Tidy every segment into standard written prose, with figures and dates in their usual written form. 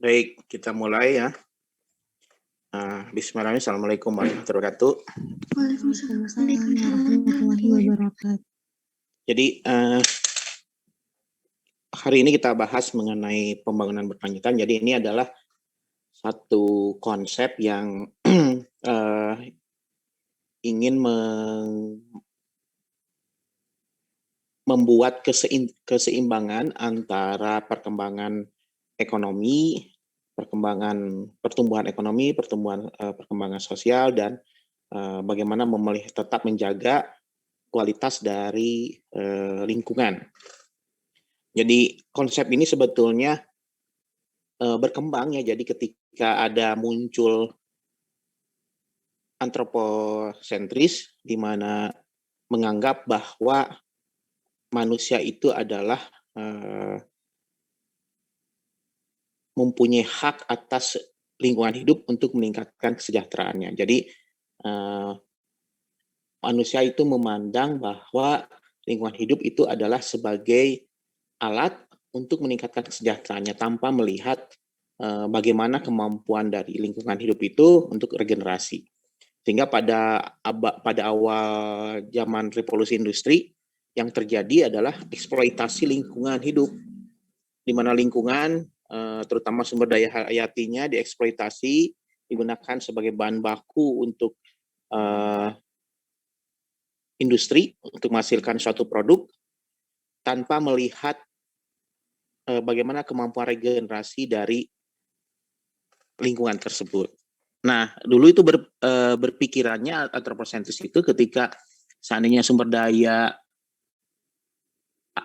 Baik, kita mulai ya. Bismillahirrahmanirrahim. Assalamualaikum warahmatullahi wabarakatuh. Waalaikumsalam warahmatullahi wabarakatuh. Jadi hari ini kita bahas mengenai pembangunan berkelanjutan. Jadi ini adalah satu konsep yang ingin membuat keseimbangan antara perkembangan ekonomi, pertumbuhan ekonomi, perkembangan sosial, dan bagaimana tetap menjaga kualitas dari lingkungan. Jadi konsep ini sebetulnya berkembang ya. Jadi ketika ada muncul antroposentris, di mana menganggap bahwa manusia itu adalah mempunyai hak atas lingkungan hidup untuk meningkatkan kesejahteraannya. Jadi manusia itu memandang bahwa lingkungan hidup itu adalah sebagai alat untuk meningkatkan kesejahteraannya tanpa melihat bagaimana kemampuan dari lingkungan hidup itu untuk regenerasi. Sehingga pada awal zaman revolusi industri yang terjadi adalah eksploitasi lingkungan hidup, di mana lingkungan terutama sumber daya hayatinya dieksploitasi, digunakan sebagai bahan baku untuk industri untuk menghasilkan suatu produk tanpa melihat bagaimana kemampuan regenerasi dari lingkungan tersebut. Nah, dulu itu berpikirannya antroposentris itu ketika seandainya sumber daya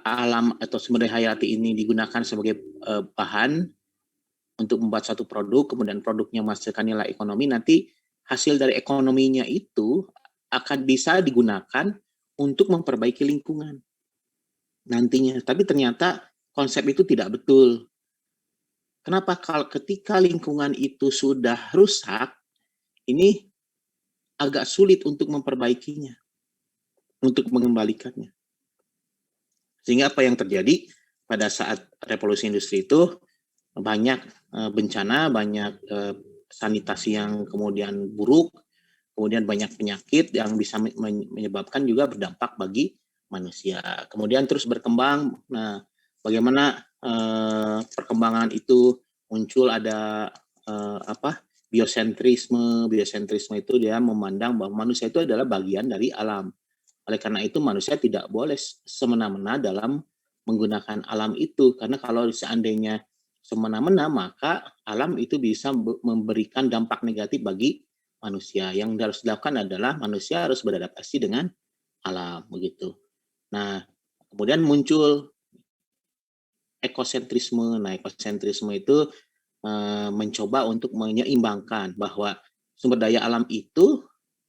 alam atau sumber daya hayati ini digunakan sebagai bahan untuk membuat suatu produk, kemudian produknya menghasilkan nilai ekonomi, nanti hasil dari ekonominya itu akan bisa digunakan untuk memperbaiki lingkungan nantinya. Tapi ternyata konsep itu tidak betul. Kenapa? Kalau ketika lingkungan itu sudah rusak, ini agak sulit untuk memperbaikinya, untuk mengembalikannya. Sehingga apa yang terjadi pada saat revolusi industri itu, banyak bencana, banyak sanitasi yang kemudian buruk, kemudian banyak penyakit yang bisa menyebabkan juga berdampak bagi manusia. Kemudian terus berkembang. Nah, bagaimana perkembangan itu muncul, ada biosentrisme. Biosentrisme itu dia memandang bahwa manusia itu adalah bagian dari alam. Oleh karena itu manusia tidak boleh semena-mena dalam menggunakan alam itu, karena kalau seandainya semena-mena maka alam itu bisa memberikan dampak negatif bagi manusia. Yang harus dilakukan adalah manusia harus beradaptasi dengan alam, begitu. Nah, kemudian muncul ekosentrisme. Nah, ekosentrisme itu mencoba untuk menyeimbangkan bahwa sumber daya alam itu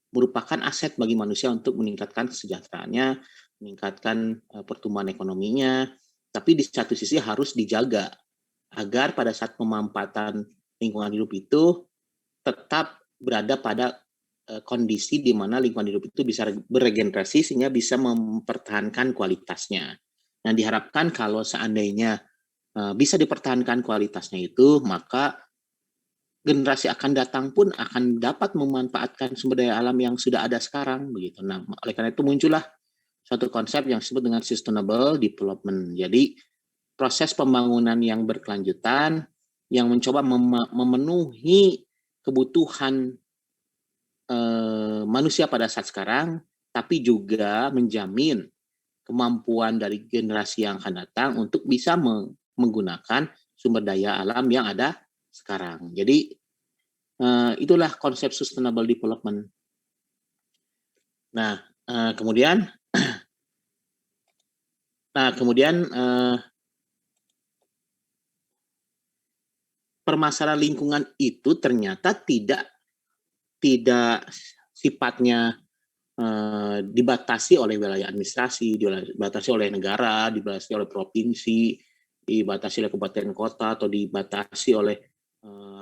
merupakan aset bagi manusia untuk meningkatkan kesejahteraannya, meningkatkan pertumbuhan ekonominya, tapi di satu sisi harus dijaga agar pada saat pemanfaatan lingkungan hidup itu tetap berada pada kondisi di mana lingkungan hidup itu bisa beregenerasi sehingga bisa mempertahankan kualitasnya. Nah, diharapkan kalau seandainya bisa dipertahankan kualitasnya itu, maka generasi akan datang pun akan dapat memanfaatkan sumber daya alam yang sudah ada sekarang, begitu. Nah, oleh karena itu muncullah suatu konsep yang disebut dengan sustainable development. Jadi proses pembangunan yang berkelanjutan yang mencoba memenuhi kebutuhan manusia pada saat sekarang, tapi juga menjamin kemampuan dari generasi yang akan datang untuk bisa menggunakan sumber daya alam yang ada sekarang. Jadi itulah konsep sustainable development. Nah, kemudian permasalahan lingkungan itu ternyata tidak sifatnya dibatasi oleh wilayah administrasi, dibatasi oleh negara, dibatasi oleh provinsi, dibatasi oleh kabupaten kota, atau dibatasi oleh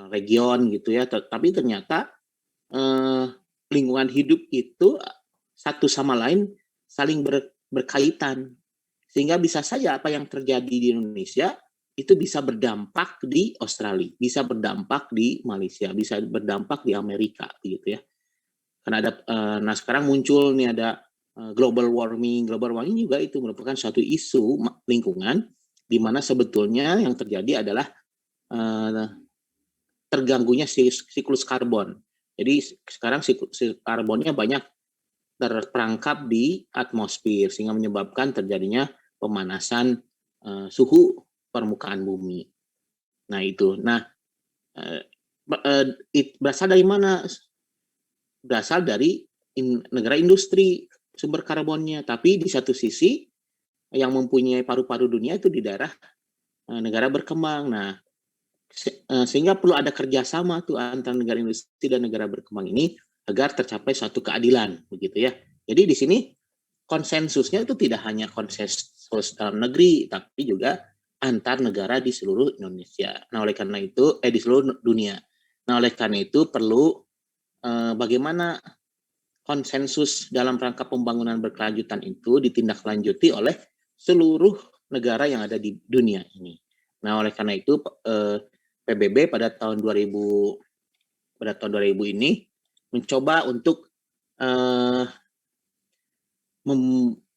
region gitu ya. Tapi ternyata lingkungan hidup itu satu sama lain saling berkaitan. Sehingga bisa saja apa yang terjadi di Indonesia itu bisa berdampak di Australia, bisa berdampak di Malaysia, bisa berdampak di Amerika, gitu ya. Karena ada, nah sekarang muncul nih ada global warming juga itu merupakan suatu isu lingkungan, di mana sebetulnya yang terjadi adalah terganggunya siklus karbon. Jadi sekarang siklus karbonnya banyak terperangkap di atmosfer sehingga menyebabkan terjadinya pemanasan suhu permukaan bumi. Nah itu. Nah, berasal dari mana? Berasal dari negara industri sumber karbonnya. Tapi di satu sisi yang mempunyai paru-paru dunia itu di daerah negara berkembang. Nah, sehingga perlu ada kerjasama tuh antara negara industri dan negara berkembang ini agar tercapai suatu keadilan, begitu ya. Jadi di sini konsensusnya itu tidak hanya konsensus dalam negeri, tapi juga antar negara di seluruh Indonesia. Nah, oleh karena itu, di seluruh dunia. Nah, oleh karena itu perlu bagaimana konsensus dalam rangka pembangunan berkelanjutan itu ditindaklanjuti oleh seluruh negara yang ada di dunia ini. Nah, oleh karena itu PBB pada tahun 2000 ini mencoba untuk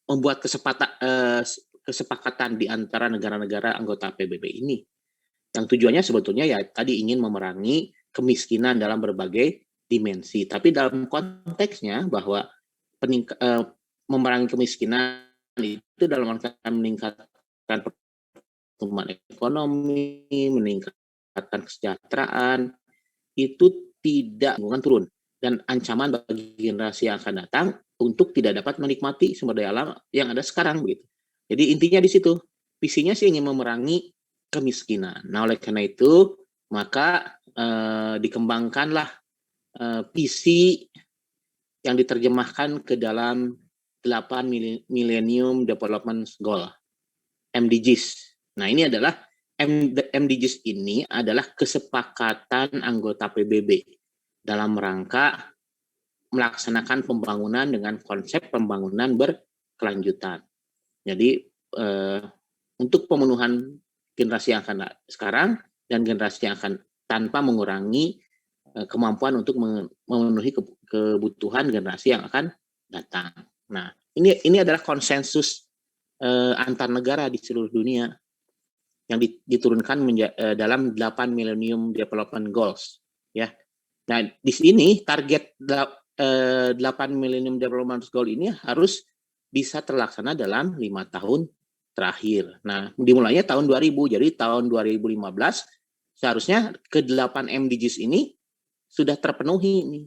membuat kesepakatan di antara negara-negara anggota PBB ini. Yang tujuannya sebetulnya ya tadi ingin memerangi kemiskinan dalam berbagai dimensi. Tapi dalam konteksnya bahwa memerangi kemiskinan itu dalam rangka meningkatkan pertumbuhan ekonomi, meningkatkan kesejahteraan, itu tidak turun. Dan ancaman bagi generasi yang akan datang untuk tidak dapat menikmati sumber daya alam yang ada sekarang, begitu. Jadi intinya di situ, visinya sih ingin memerangi kemiskinan. Nah, oleh karena itu maka dikembangkanlah visi yang diterjemahkan ke dalam 8 Millennium Development Goal, MDGs. Nah, ini adalah MDGs ini adalah kesepakatan anggota PBB dalam rangka melaksanakan pembangunan dengan konsep pembangunan berkelanjutan. Jadi untuk pemenuhan generasi yang akan sekarang dan generasi yang akan tanpa mengurangi kemampuan untuk memenuhi kebutuhan generasi yang akan datang. Nah, ini adalah konsensus antar negara di seluruh dunia yang diturunkan dalam 8 Millennium Development Goals, ya. Nah, di sini target 8 Millennium Development Goal ini harus bisa terlaksana dalam 5 tahun terakhir. Nah, dimulainya tahun 2000, jadi tahun 2015 seharusnya ke-8 MDGs ini sudah terpenuhi ini.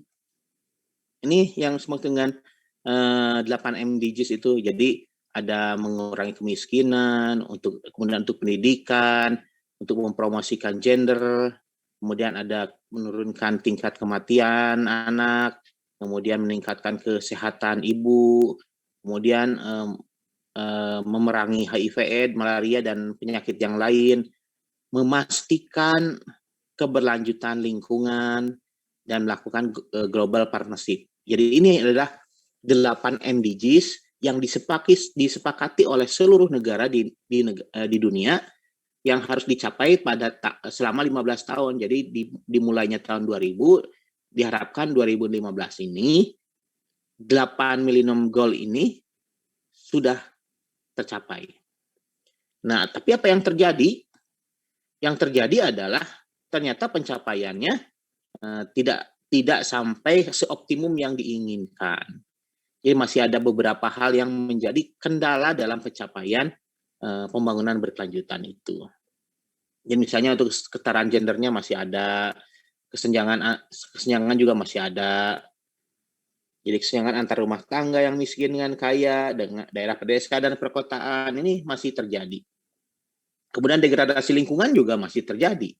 Ini yang disebut dengan 8 MDGs itu. Jadi ada mengurangi kemiskinan, kemudian untuk pendidikan, untuk mempromosikan gender, kemudian ada menurunkan tingkat kematian anak, kemudian meningkatkan kesehatan ibu, kemudian memerangi HIV/AIDS, malaria dan penyakit yang lain, memastikan keberlanjutan lingkungan dan melakukan global partnership. Jadi ini adalah 8 MDGs yang disepakati oleh seluruh negara di dunia yang harus dicapai selama 15 tahun. Jadi dimulainya tahun 2000, diharapkan 2015 ini 8 Millennium Goal ini sudah tercapai. Nah, tapi apa yang terjadi? Yang terjadi adalah ternyata pencapaiannya tidak sampai seoptimum yang diinginkan. Jadi masih ada beberapa hal yang menjadi kendala dalam pencapaian pembangunan berkelanjutan itu. Jadi misalnya untuk kesetaraan gendernya masih ada, kesenjangan juga masih ada. Jadi kesenjangan antar rumah tangga yang miskin dengan kaya, dengan daerah pedesaan dan perkotaan ini masih terjadi. Kemudian degradasi lingkungan juga masih terjadi,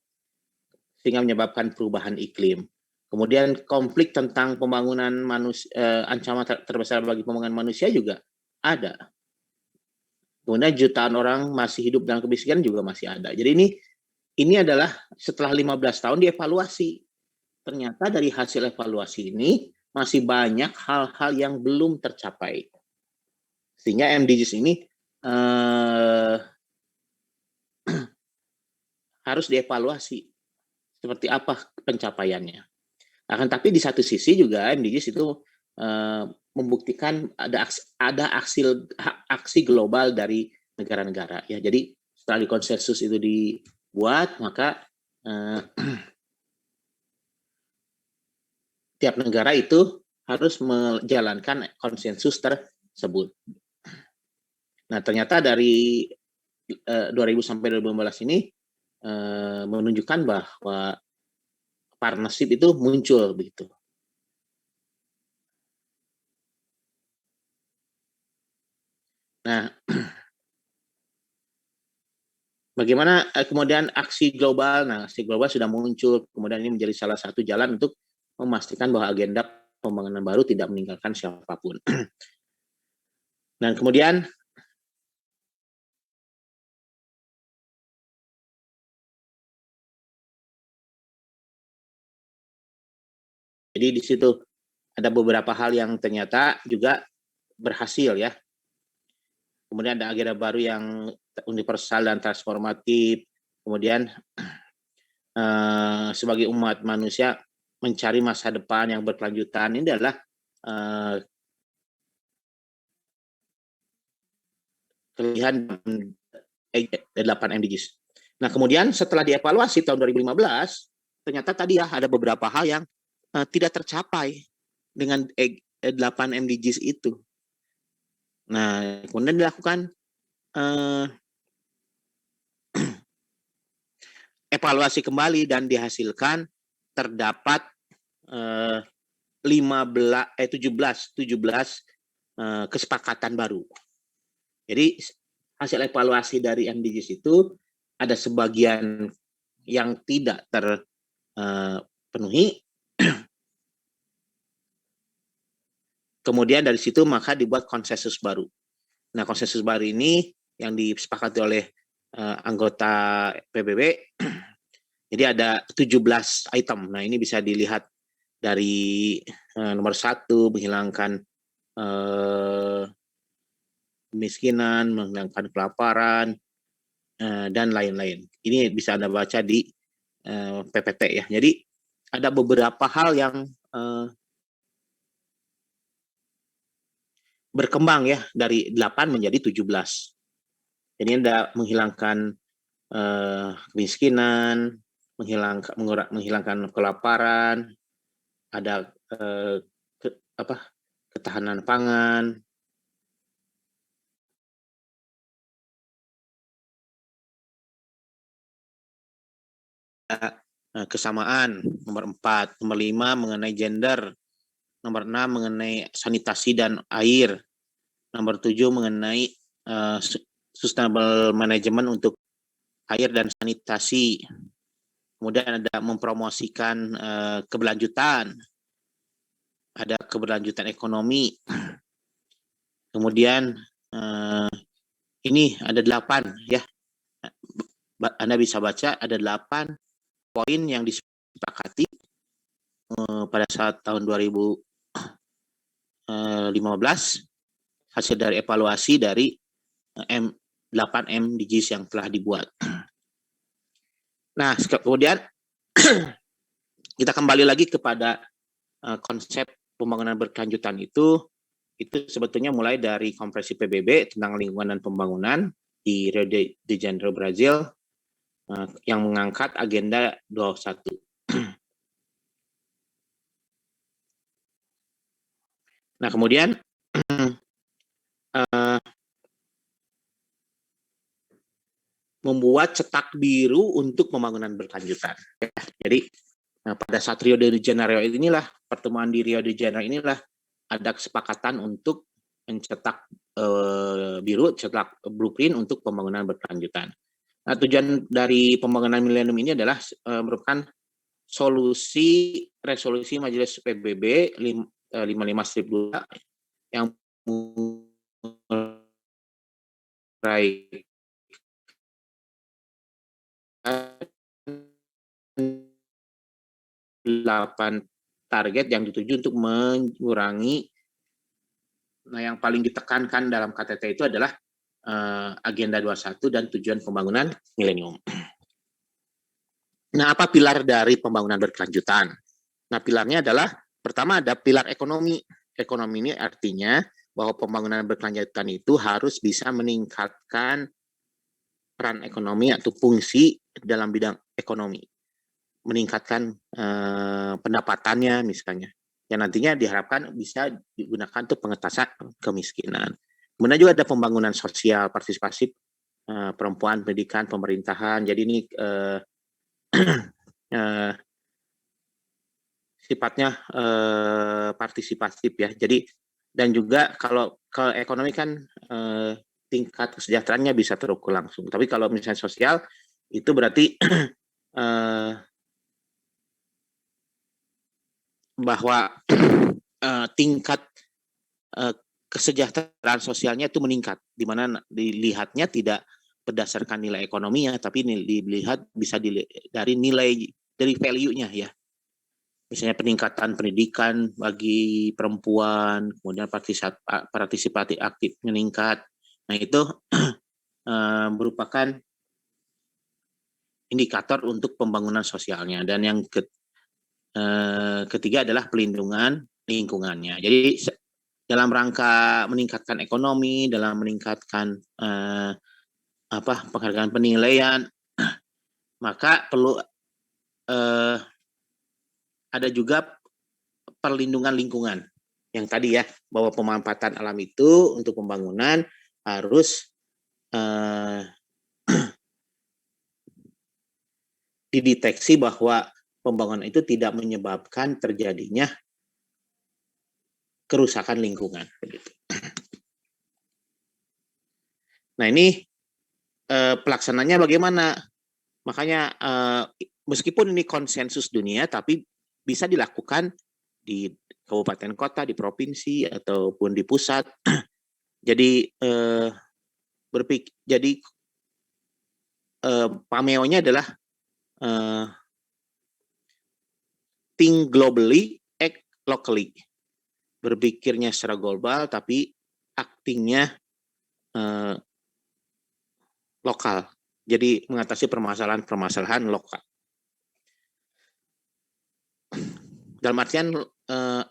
sehingga menyebabkan perubahan iklim. Kemudian konflik tentang pembangunan ancaman terbesar bagi pembangunan manusia juga ada. Kemudian jutaan orang masih hidup dalam kemiskinan juga masih ada. Jadi ini adalah setelah 15 tahun dievaluasi. Ternyata dari hasil evaluasi ini masih banyak hal-hal yang belum tercapai. Sehingga MDGs ini harus dievaluasi seperti apa pencapaiannya. Akan tapi di satu sisi juga MDGs itu membuktikan ada aksi global dari negara-negara ya. Jadi setelah konsensus itu dibuat, maka tiap negara itu harus menjalankan konsensus tersebut. Nah, ternyata dari 2000 sampai 2015 ini menunjukkan bahwa partnership itu muncul begitu. Nah, bagaimana kemudian aksi global? Nah, aksi global sudah muncul, kemudian ini menjadi salah satu jalan untuk memastikan bahwa agenda pembangunan baru tidak meninggalkan siapapun. Dan kemudian jadi di situ ada beberapa hal yang ternyata juga berhasil ya. Kemudian ada agenda baru yang universal dan transformatif. Kemudian sebagai umat manusia mencari masa depan yang berkelanjutan. Ini adalah kelebihan 8 MDGs. Nah, kemudian setelah dievaluasi tahun 2015, ternyata tadi ya ada beberapa hal yang tidak tercapai dengan 8 MDGs itu. Nah, kemudian dilakukan evaluasi kembali dan dihasilkan terdapat 17 kesepakatan baru. Jadi hasil evaluasi dari MDGs itu ada sebagian yang tidak terpenuhi. Kemudian dari situ maka dibuat konsensus baru. Nah, konsensus baru ini yang disepakati oleh anggota PBB. Jadi ada 17 item. Nah, ini bisa dilihat dari nomor 1, menghilangkan kemiskinan, menghilangkan kelaparan, dan lain-lain. Ini bisa Anda baca di PPT ya. Jadi ada beberapa hal yang berkembang ya dari 8 menjadi 17. Jadi Anda menghilangkan kemiskinan, menghilangkan kelaparan, ada ketahanan pangan, kesamaan, nomor 4, nomor 5 mengenai gender, nomor 6 mengenai sanitasi dan air, nomor 7 mengenai sustainable management untuk air dan sanitasi. Kemudian ada mempromosikan keberlanjutan, ada keberlanjutan ekonomi. Kemudian ini ada 8 ya. Anda bisa baca ada 8 poin yang disepakati pada saat tahun 2015 hasil dari evaluasi dari 8 MDGs yang telah dibuat. Nah, kemudian kita kembali lagi kepada konsep pembangunan berkelanjutan itu sebetulnya mulai dari konferensi PBB tentang lingkungan dan pembangunan di Rio de Janeiro, Brazil, yang mengangkat agenda 21. Nah, kemudian membuat cetak biru untuk pembangunan berkelanjutan. Jadi pada saat Rio de Janeiro inilah, pertemuan di Rio de Janeiro inilah ada kesepakatan untuk mencetak biru, cetak blueprint untuk pembangunan berkelanjutan. Nah, tujuan dari pembangunan milenium ini adalah merupakan resolusi Majelis PBB 55/2 yang mulai 8 target yang dituju untuk mengurangi. Nah, yang paling ditekankan dalam KTT itu adalah agenda 21 dan tujuan pembangunan milenium. Nah, apa pilar dari pembangunan berkelanjutan? Nah, pilarnya adalah pertama ada pilar ekonomi. Ekonomi ini artinya bahwa pembangunan berkelanjutan itu harus bisa meningkatkan peran ekonomi atau fungsi dalam bidang ekonomi, meningkatkan pendapatannya misalnya, yang nantinya diharapkan bisa digunakan untuk pengentasan kemiskinan. Kemudian juga ada pembangunan sosial partisipasi perempuan, pendidikan, pemerintahan. Jadi ini sifatnya partisipatif ya. Jadi dan juga kalau ekonomi kan tingkat kesejahteraannya bisa terukur langsung. Tapi kalau misalnya sosial itu berarti bahwa tingkat kesejahteraan sosialnya itu meningkat, di mana dilihatnya tidak berdasarkan nilai ekonominya, tapi dilihat bisa dari nilai dari value-nya ya. Misalnya peningkatan pendidikan bagi perempuan, kemudian partisipasi aktif meningkat. Nah itu merupakan indikator untuk pembangunan sosialnya. Dan yang ketiga adalah pelindungan lingkungannya. Jadi dalam rangka meningkatkan ekonomi, dalam meningkatkan penghargaan penilaian, maka perlu ada juga perlindungan lingkungan. Yang tadi ya, bahwa pemanfaatan alam itu untuk pembangunan harus dideteksi bahwa pembangunan itu tidak menyebabkan terjadinya kerusakan lingkungan. Nah ini pelaksananya bagaimana? Makanya meskipun ini konsensus dunia, tapi bisa dilakukan di kabupaten kota, di provinsi ataupun di pusat. Jadi PAMEO-nya adalah think globally, act locally. Berpikirnya secara global, tapi actingnya lokal. Jadi mengatasi permasalahan lokal. Dalam artian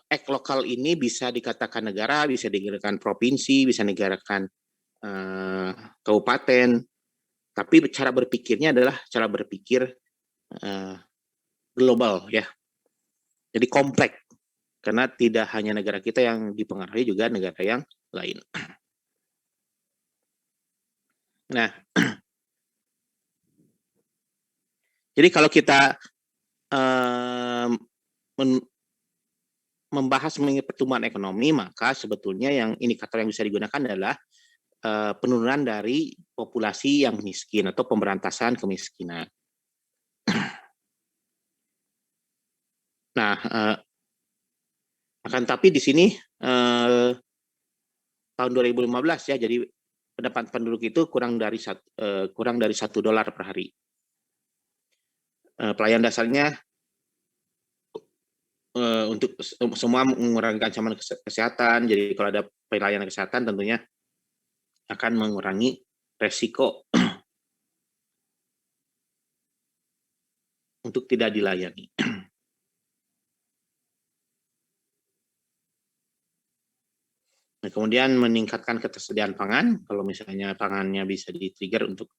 act lokal ini bisa dikatakan negara, bisa dikatakan provinsi, bisa dikatakan kabupaten, tapi cara berpikirnya adalah cara berpikir global ya. Jadi kompleks, karena tidak hanya negara kita yang dipengaruhi, juga negara yang lain. Nah, jadi kalau kita membahas mengenai pertumbuhan ekonomi, maka sebetulnya yang indikator yang bisa digunakan adalah penurunan dari populasi yang miskin atau pemberantasan kemiskinan. Nah, akan tapi di sini tahun 2015 ya, jadi pendapatan penduduk itu kurang dari $1 per hari. Pelayanan dasarnya untuk semua mengurangi ancaman kesehatan. Jadi kalau ada pelayanan kesehatan tentunya akan mengurangi resiko untuk tidak dilayani. Nah, kemudian meningkatkan ketersediaan pangan. Kalau misalnya pangannya bisa di-trigger untuk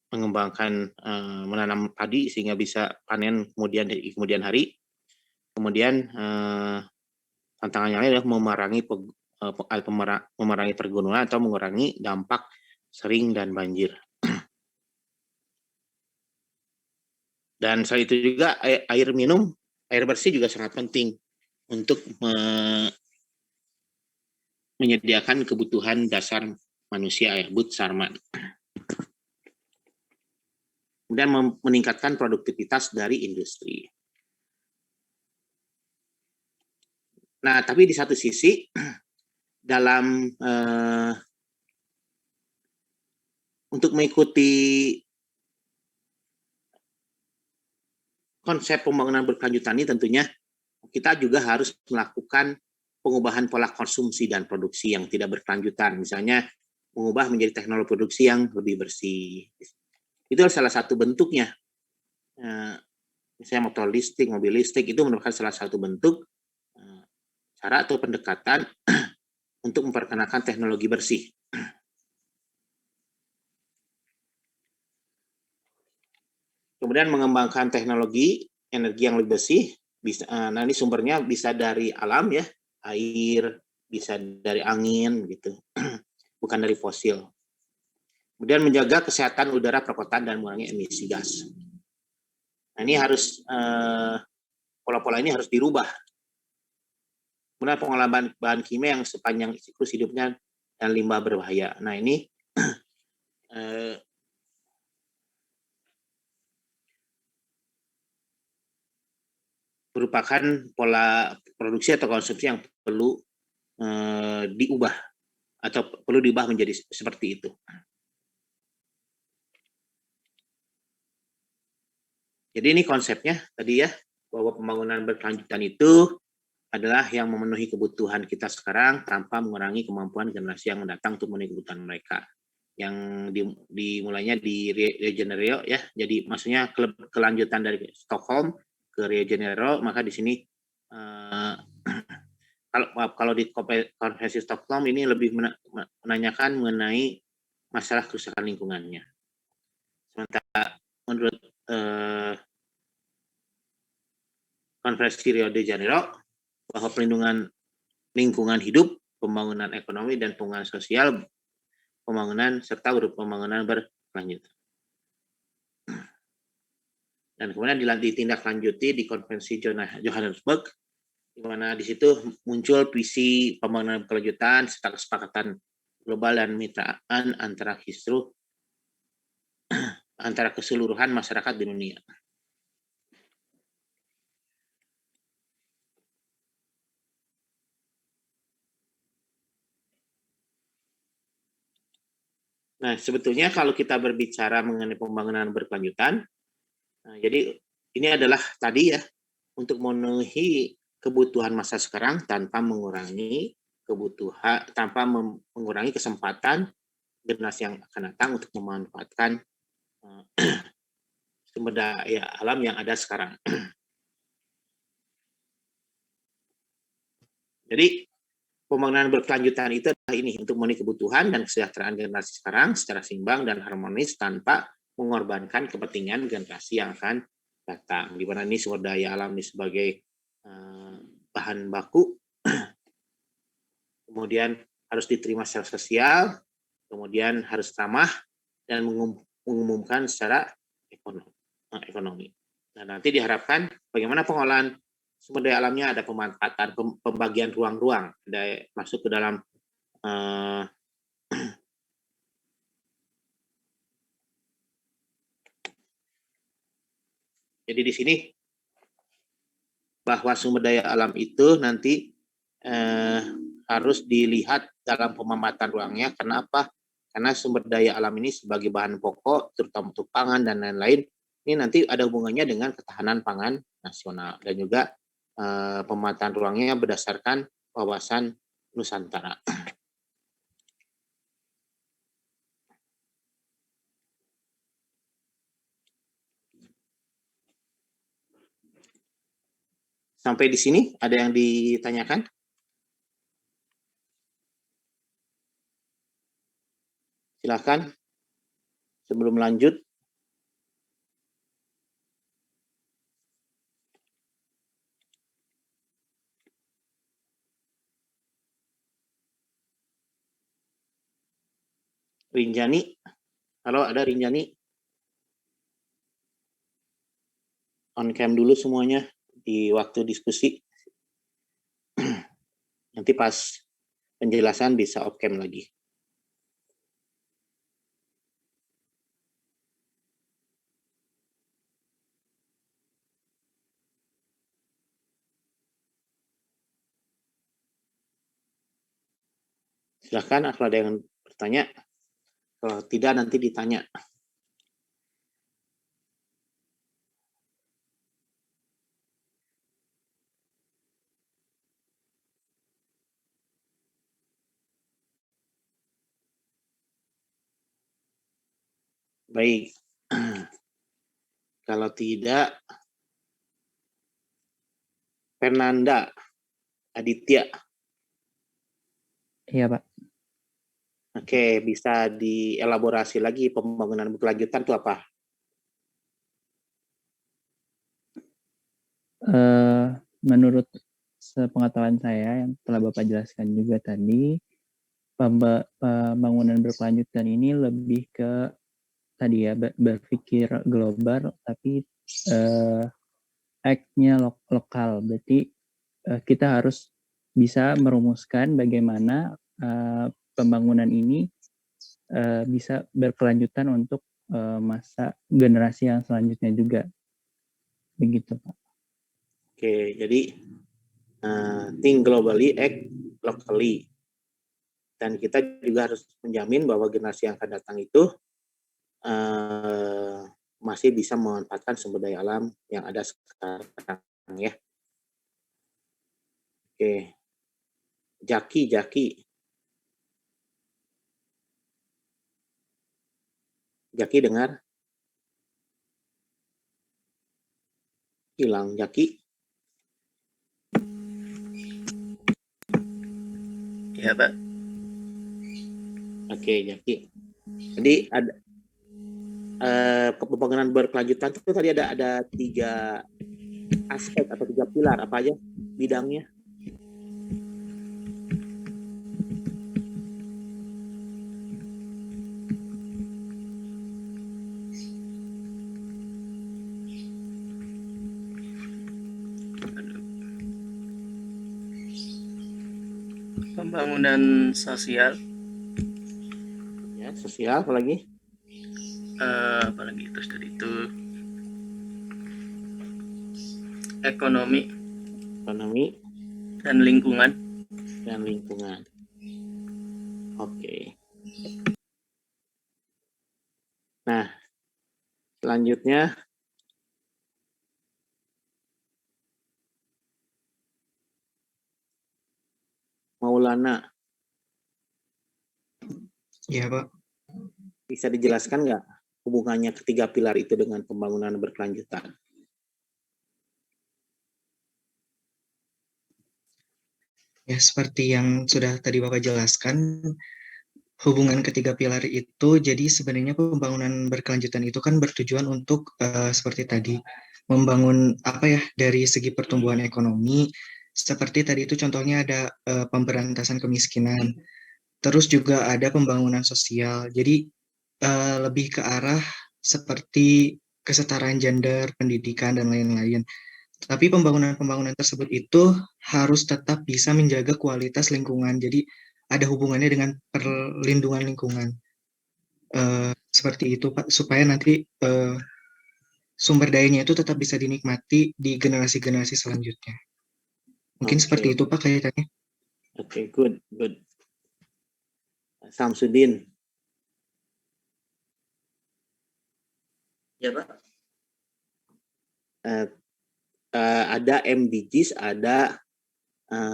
mengembangkan menanam padi sehingga bisa panen kemudian hari. Kemudian tantangannya adalah memerangi pergunungan atau mengurangi dampak sering dan banjir. Dan selain itu juga air minum, air bersih juga sangat penting untuk menyediakan kebutuhan dasar manusia ya, Bud Sarman. Kemudian meningkatkan produktivitas dari industri. Nah, tapi di satu sisi dalam untuk mengikuti konsep pembangunan berkelanjutan ini tentunya kita juga harus melakukan pengubahan pola konsumsi dan produksi yang tidak berkelanjutan. Misalnya mengubah menjadi teknologi produksi yang lebih bersih. Itu salah satu bentuknya. Misalnya motor listrik, mobil listrik itu merupakan salah satu bentuk cara atau pendekatan untuk memperkenalkan teknologi bersih. Kemudian mengembangkan teknologi energi yang lebih bersih, bisa, nah ini sumbernya bisa dari alam ya, air, bisa dari angin gitu, bukan dari fosil. Kemudian menjaga kesehatan udara perkotaan dan mengurangi emisi gas. Nah ini harus pola-pola ini harus dirubah. Kemudian pengolahan bahan kimia yang sepanjang siklus hidupnya dan limbah berbahaya. Nah ini merupakan pola produksi atau konsumsi yang perlu diubah atau perlu diubah menjadi seperti itu. Jadi ini konsepnya tadi ya, bahwa pembangunan berkelanjutan itu adalah yang memenuhi kebutuhan kita sekarang tanpa mengurangi kemampuan generasi yang mendatang untuk memenuhi kebutuhan mereka. Yang dimulainya di Rio de Janeiro ya, jadi maksudnya kelanjutan dari Stockholm ke Rio de Janeiro, maka di sini kalau di konferensi Stockholm ini lebih menanyakan mengenai masalah kerusakan lingkungannya. Sementara menurut konferensi Rio de Janeiro, bahwa pelindungan lingkungan hidup, pembangunan ekonomi dan pembangunan sosial, pembangunan serta pembangunan berkelanjutan. Dan kemudian ditindaklanjuti di konferensi Johannesburg, di mana di situ muncul visi pembangunan berkelanjutan serta kesepakatan global dan mitraan antara keseluruhan masyarakat di dunia. Nah, sebetulnya kalau kita berbicara mengenai pembangunan berkelanjutan, jadi ini adalah tadi ya, untuk memenuhi kebutuhan masa sekarang tanpa mengurangi kesempatan generasi yang akan datang untuk memanfaatkan sumber daya alam yang ada sekarang. Jadi pembangunan berkelanjutan itu adalah ini untuk memenuhi kebutuhan dan kesejahteraan generasi sekarang secara seimbang dan harmonis tanpa mengorbankan kepentingan generasi yang akan datang. Di mana ini sumber daya alam ini sebagai bahan baku, kemudian harus diterima secara sosial, kemudian harus ramah dan mengumumkan secara ekonomi. Nah, nanti diharapkan bagaimana pengolahan sumber daya alamnya, ada pemanfaatan, pembagian ruang-ruang, ada masuk ke dalam jadi di sini bahwa sumber daya alam itu nanti harus dilihat dalam pemanfaatan ruangnya. Kenapa? Karena sumber daya alam ini sebagai bahan pokok, terutama untuk pangan dan lain-lain, ini nanti ada hubungannya dengan ketahanan pangan nasional dan juga pemanfaatan ruangnya berdasarkan wawasan Nusantara. Sampai di sini ada yang ditanyakan? Silakan sebelum lanjut. Rinjani, halo, ada Rinjani? On cam dulu semuanya di waktu diskusi. Nanti pas penjelasan bisa off cam lagi. Silakan kalau ada yang bertanya. Kalau tidak nanti ditanya. Baik. Kalau tidak, Fernanda, Aditya. Iya, Pak. Oke, bisa dielaborasi lagi pembangunan berkelanjutan itu apa? Menurut sepengetahuan saya yang telah Bapak jelaskan juga tadi, pembangunan berkelanjutan ini lebih ke tadi ya berpikir global tapi act-nya lokal. Berarti kita harus bisa merumuskan bagaimana pembangunan ini bisa berkelanjutan untuk masa generasi yang selanjutnya juga. Begitu, Pak. Oke, jadi think globally, act locally. Dan kita juga harus menjamin bahwa generasi yang akan datang itu masih bisa memanfaatkan sumber daya alam yang ada sekarang ya. Oke. Jaki. Jaki dengar? Hilang Jaki. Iya, Pak. Oke, Jaki. Jadi ada pembangunan berkelanjutan itu tadi ada 3 aspek atau 3 pilar, apa aja bidangnya? Pembangunan sosial, Ya, sosial apalagi? apalagi terus dari itu ekonomi dan lingkungan. Oke. Nah, selanjutnya Maulana, Iya, Pak. bisa dijelaskan nggak hubungannya ketiga pilar itu dengan pembangunan berkelanjutan? Ya, seperti yang sudah tadi Bapak jelaskan, hubungan ketiga pilar itu, jadi sebenarnya pembangunan berkelanjutan itu kan bertujuan untuk seperti tadi, membangun apa ya, dari segi pertumbuhan ekonomi, seperti tadi itu contohnya ada pemberantasan kemiskinan, terus juga ada pembangunan sosial, jadi lebih ke arah seperti kesetaraan gender, pendidikan, dan lain-lain. Tapi pembangunan-pembangunan tersebut itu harus tetap bisa menjaga kualitas lingkungan. Jadi ada hubungannya dengan perlindungan lingkungan. Seperti itu, Pak, supaya nanti sumber dayanya itu tetap bisa dinikmati di generasi-generasi selanjutnya. Mungkin seperti itu, Pak, kaitannya. Oke, good. Samsudin. Ya, Pak. Ada MDGs, ada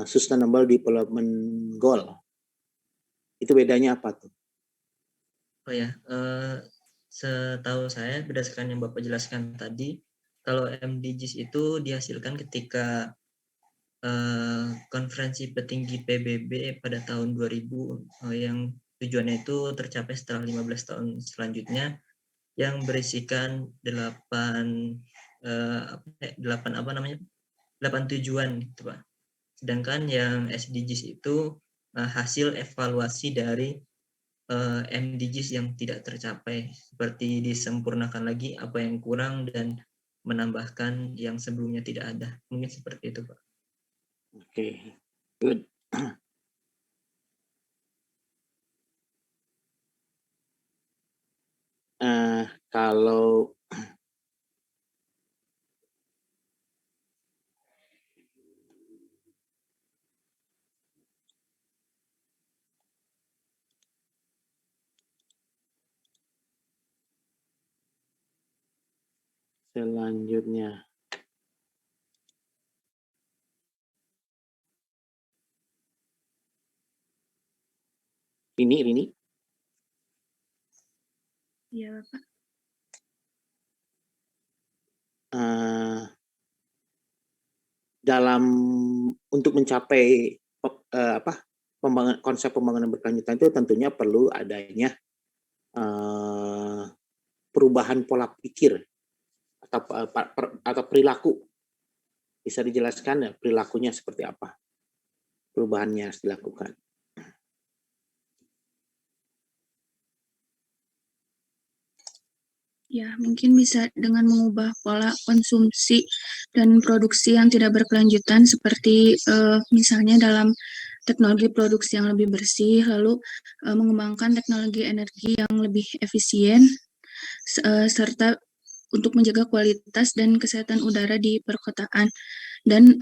Sustainable Development Goal. Itu bedanya apa tuh? Oh ya, setahu saya berdasarkan yang Bapak jelaskan tadi, kalau MDGs itu dihasilkan ketika konferensi petinggi PBB pada tahun 2000 yang tujuannya itu tercapai setelah 15 tahun selanjutnya, yang berisikan 8 tujuan gitu, Pak. Sedangkan yang SDGs itu hasil evaluasi dari MDGs yang tidak tercapai, seperti disempurnakan lagi apa yang kurang dan menambahkan yang sebelumnya tidak ada. Mungkin seperti itu, Pak. Oke, good. Kalau selanjutnya Rini. Iya, Bapak. dalam untuk mencapai konsep pembangunan berkelanjutan itu tentunya perlu adanya perubahan pola pikir atau perilaku. Bisa dijelaskan ya perilakunya seperti apa? Perubahannya harus dilakukan. Ya, mungkin bisa dengan mengubah pola konsumsi dan produksi yang tidak berkelanjutan seperti misalnya dalam teknologi produksi yang lebih bersih, lalu mengembangkan teknologi energi yang lebih efisien, serta untuk menjaga kualitas dan kesehatan udara di perkotaan. Dan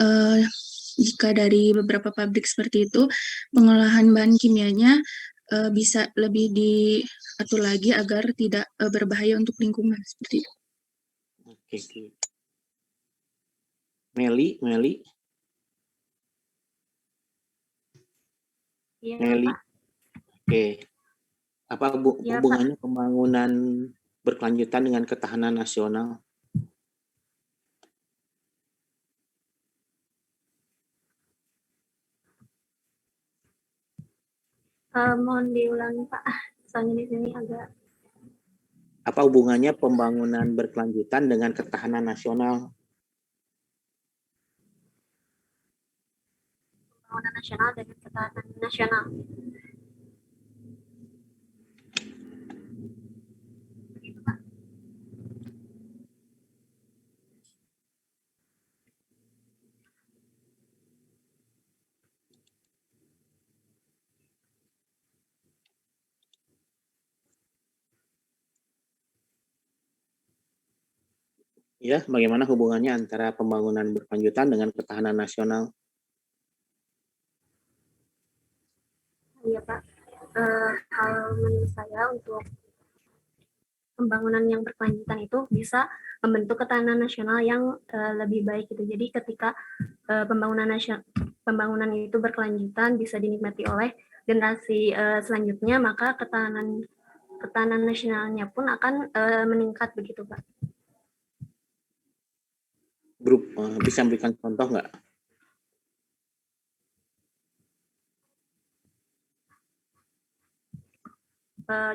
jika dari beberapa pabrik seperti itu, pengolahan bahan kimianya bisa lebih diatur lagi agar tidak berbahaya untuk lingkungan seperti itu. Oke. Meli. Iya, Meli. Pak. Oke. Apa Iya, hubungannya pembangunan berkelanjutan dengan ketahanan nasional? Mohon diulangi, Pak. Soalnya di sini agak Apa hubungannya pembangunan berkelanjutan dengan ketahanan nasional? pembangunan nasional dengan ketahanan nasional. Ya, bagaimana hubungannya antara pembangunan berkelanjutan dengan ketahanan nasional? Iya, Pak. Kalau menurut saya untuk pembangunan yang berkelanjutan itu bisa membentuk ketahanan nasional yang lebih baik gitu. Jadi ketika pembangunan itu berkelanjutan bisa dinikmati oleh generasi selanjutnya, maka ketahanan nasionalnya pun akan meningkat begitu, Pak. Bisa memberikan contoh nggak?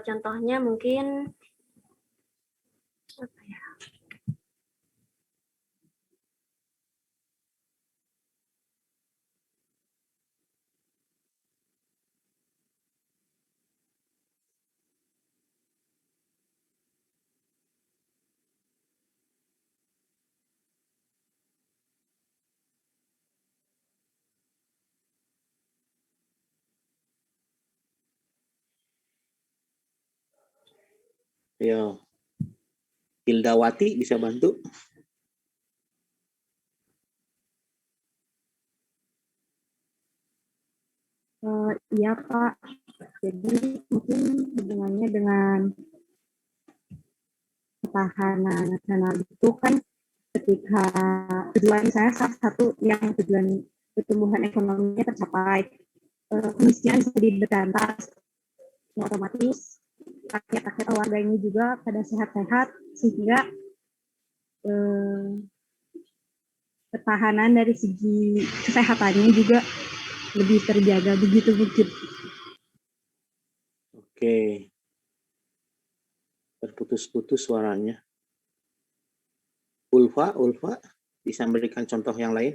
Contohnya mungkin apa ya? Ya, Hildawati bisa bantu? Iya Pak, jadi mungkin hubungannya dengan ketahanan nasional itu kan ketika tujuan saya salah satu yang tujuan pertumbuhan ekonominya tercapai, kemiskinan bisa diberantas, otomatis rakyat warga ini juga pada sehat-sehat sehingga ketahanan dari segi kesehatannya juga lebih terjaga begitu mungkin. Oke. Terputus-putus suaranya. Ulfa bisa memberikan contoh yang lain?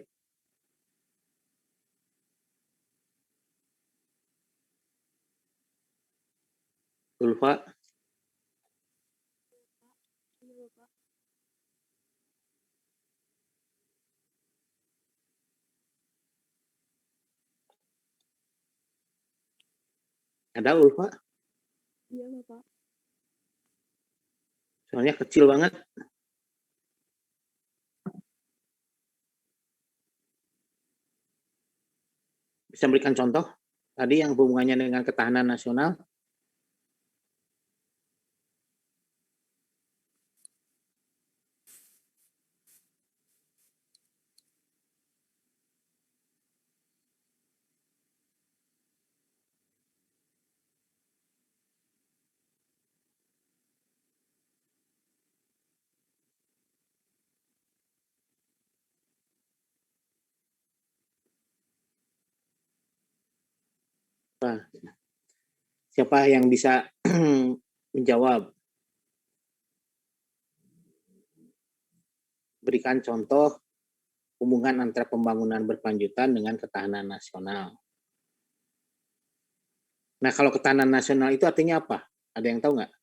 Ulfa? Ada Ulfa? Iya Bapak. Soalnya kecil banget. Bisa memberikan contoh? Tadi yang hubungannya dengan ketahanan nasional? apa? Siapa yang bisa menjawab? Berikan contoh hubungan antara pembangunan berkelanjutan dengan ketahanan nasional. Nah, kalau ketahanan nasional itu artinya apa? Ada yang tahu nggak?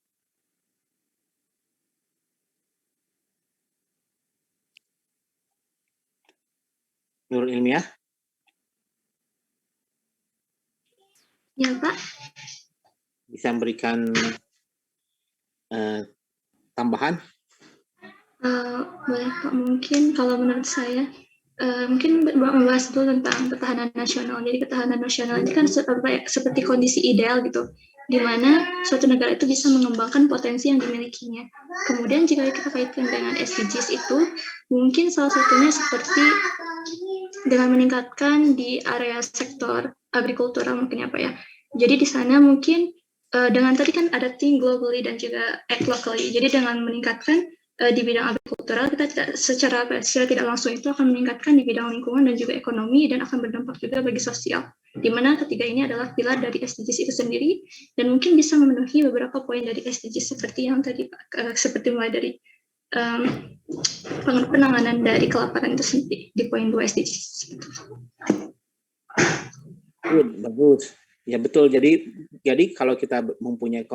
Menurut ilmiah? Ya, Pak. Bisa memberikan tambahan? Boleh Pak, mungkin kalau menurut saya mungkin membahas dulu tentang ketahanan nasional. Jadi ketahanan nasional ini kan seperti kondisi ideal gitu, di mana suatu negara itu bisa mengembangkan potensi yang dimilikinya. Kemudian jika kita kaitkan dengan SDGs itu, mungkin salah satunya seperti dengan meningkatkan di area sektor agrikultural mungkin apa ya. Jadi di sana mungkin dengan tadi kan ada think globally dan juga act locally. Jadi dengan meningkatkan di bidang agrikultural, kita secara tidak langsung itu akan meningkatkan di bidang lingkungan dan juga ekonomi, dan akan berdampak juga bagi sosial. Di mana ketiga ini adalah pilar dari SDGs itu sendiri, dan mungkin bisa memenuhi beberapa poin dari SDGs seperti yang tadi Pak, seperti mulai dari penanganan dari kelaparan itu sendiri di poin 2 SDGs. Bagus. Ya betul. Jadi kalau kita mempunyai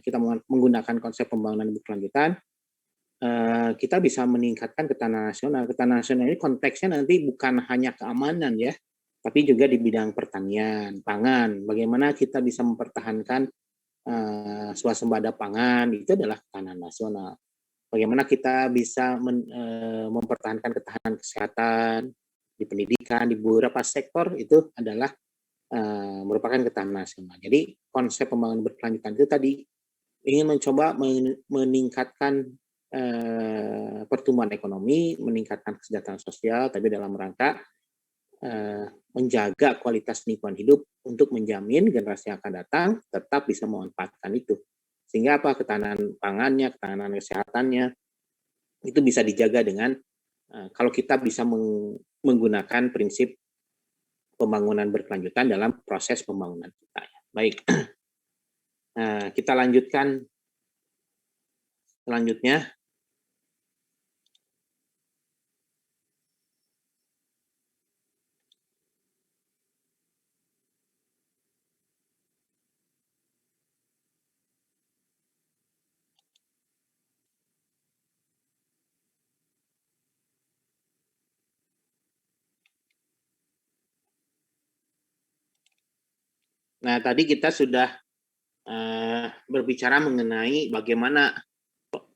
kita menggunakan konsep pembangunan berkelanjutan, kita bisa meningkatkan ketahanan nasional. Ketahanan nasional ini konteksnya nanti bukan hanya keamanan ya, tapi juga di bidang pertanian, pangan. Bagaimana kita bisa mempertahankan swasembada pangan, itu adalah ketahanan nasional. Bagaimana kita bisa mempertahankan ketahanan kesehatan di pendidikan, di beberapa sektor, itu adalah merupakan ketahanan nasional. Jadi konsep pembangunan berkelanjutan itu tadi ingin mencoba meningkatkan pertumbuhan ekonomi, meningkatkan kesejahteraan sosial, tapi dalam rangka menjaga kualitas lingkungan hidup untuk menjamin generasi yang akan datang tetap bisa memanfaatkan itu. Sehingga apa, ketahanan pangannya, ketahanan kesehatannya itu bisa dijaga dengan kalau kita bisa menggunakan prinsip pembangunan berkelanjutan dalam proses pembangunan kita. Baik, kita lanjutkan selanjutnya. Nah, tadi kita sudah berbicara mengenai bagaimana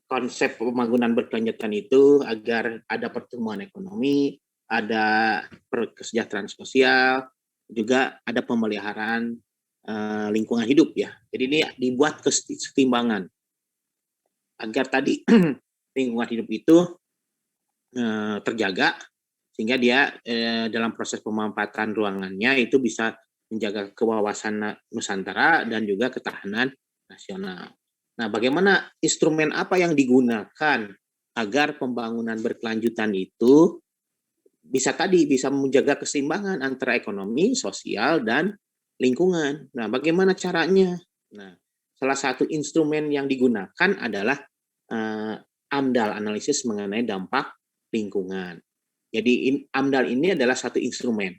konsep pembangunan berkelanjutan itu agar ada pertumbuhan ekonomi, ada kesejahteraan sosial, juga ada pemeliharaan lingkungan hidup ya. Jadi ini dibuat kesetimbangan agar tadi lingkungan hidup itu terjaga, sehingga dia dalam proses pemanfaatan ruangannya itu bisa menjaga kewawasan Nusantara dan juga ketahanan nasional. Nah, bagaimana instrumen apa yang digunakan agar pembangunan berkelanjutan itu bisa menjaga keseimbangan antara ekonomi, sosial, dan lingkungan. Nah, bagaimana caranya? Nah, salah satu instrumen yang digunakan adalah AMDAL, analisis mengenai dampak lingkungan. Jadi AMDAL ini adalah satu instrumen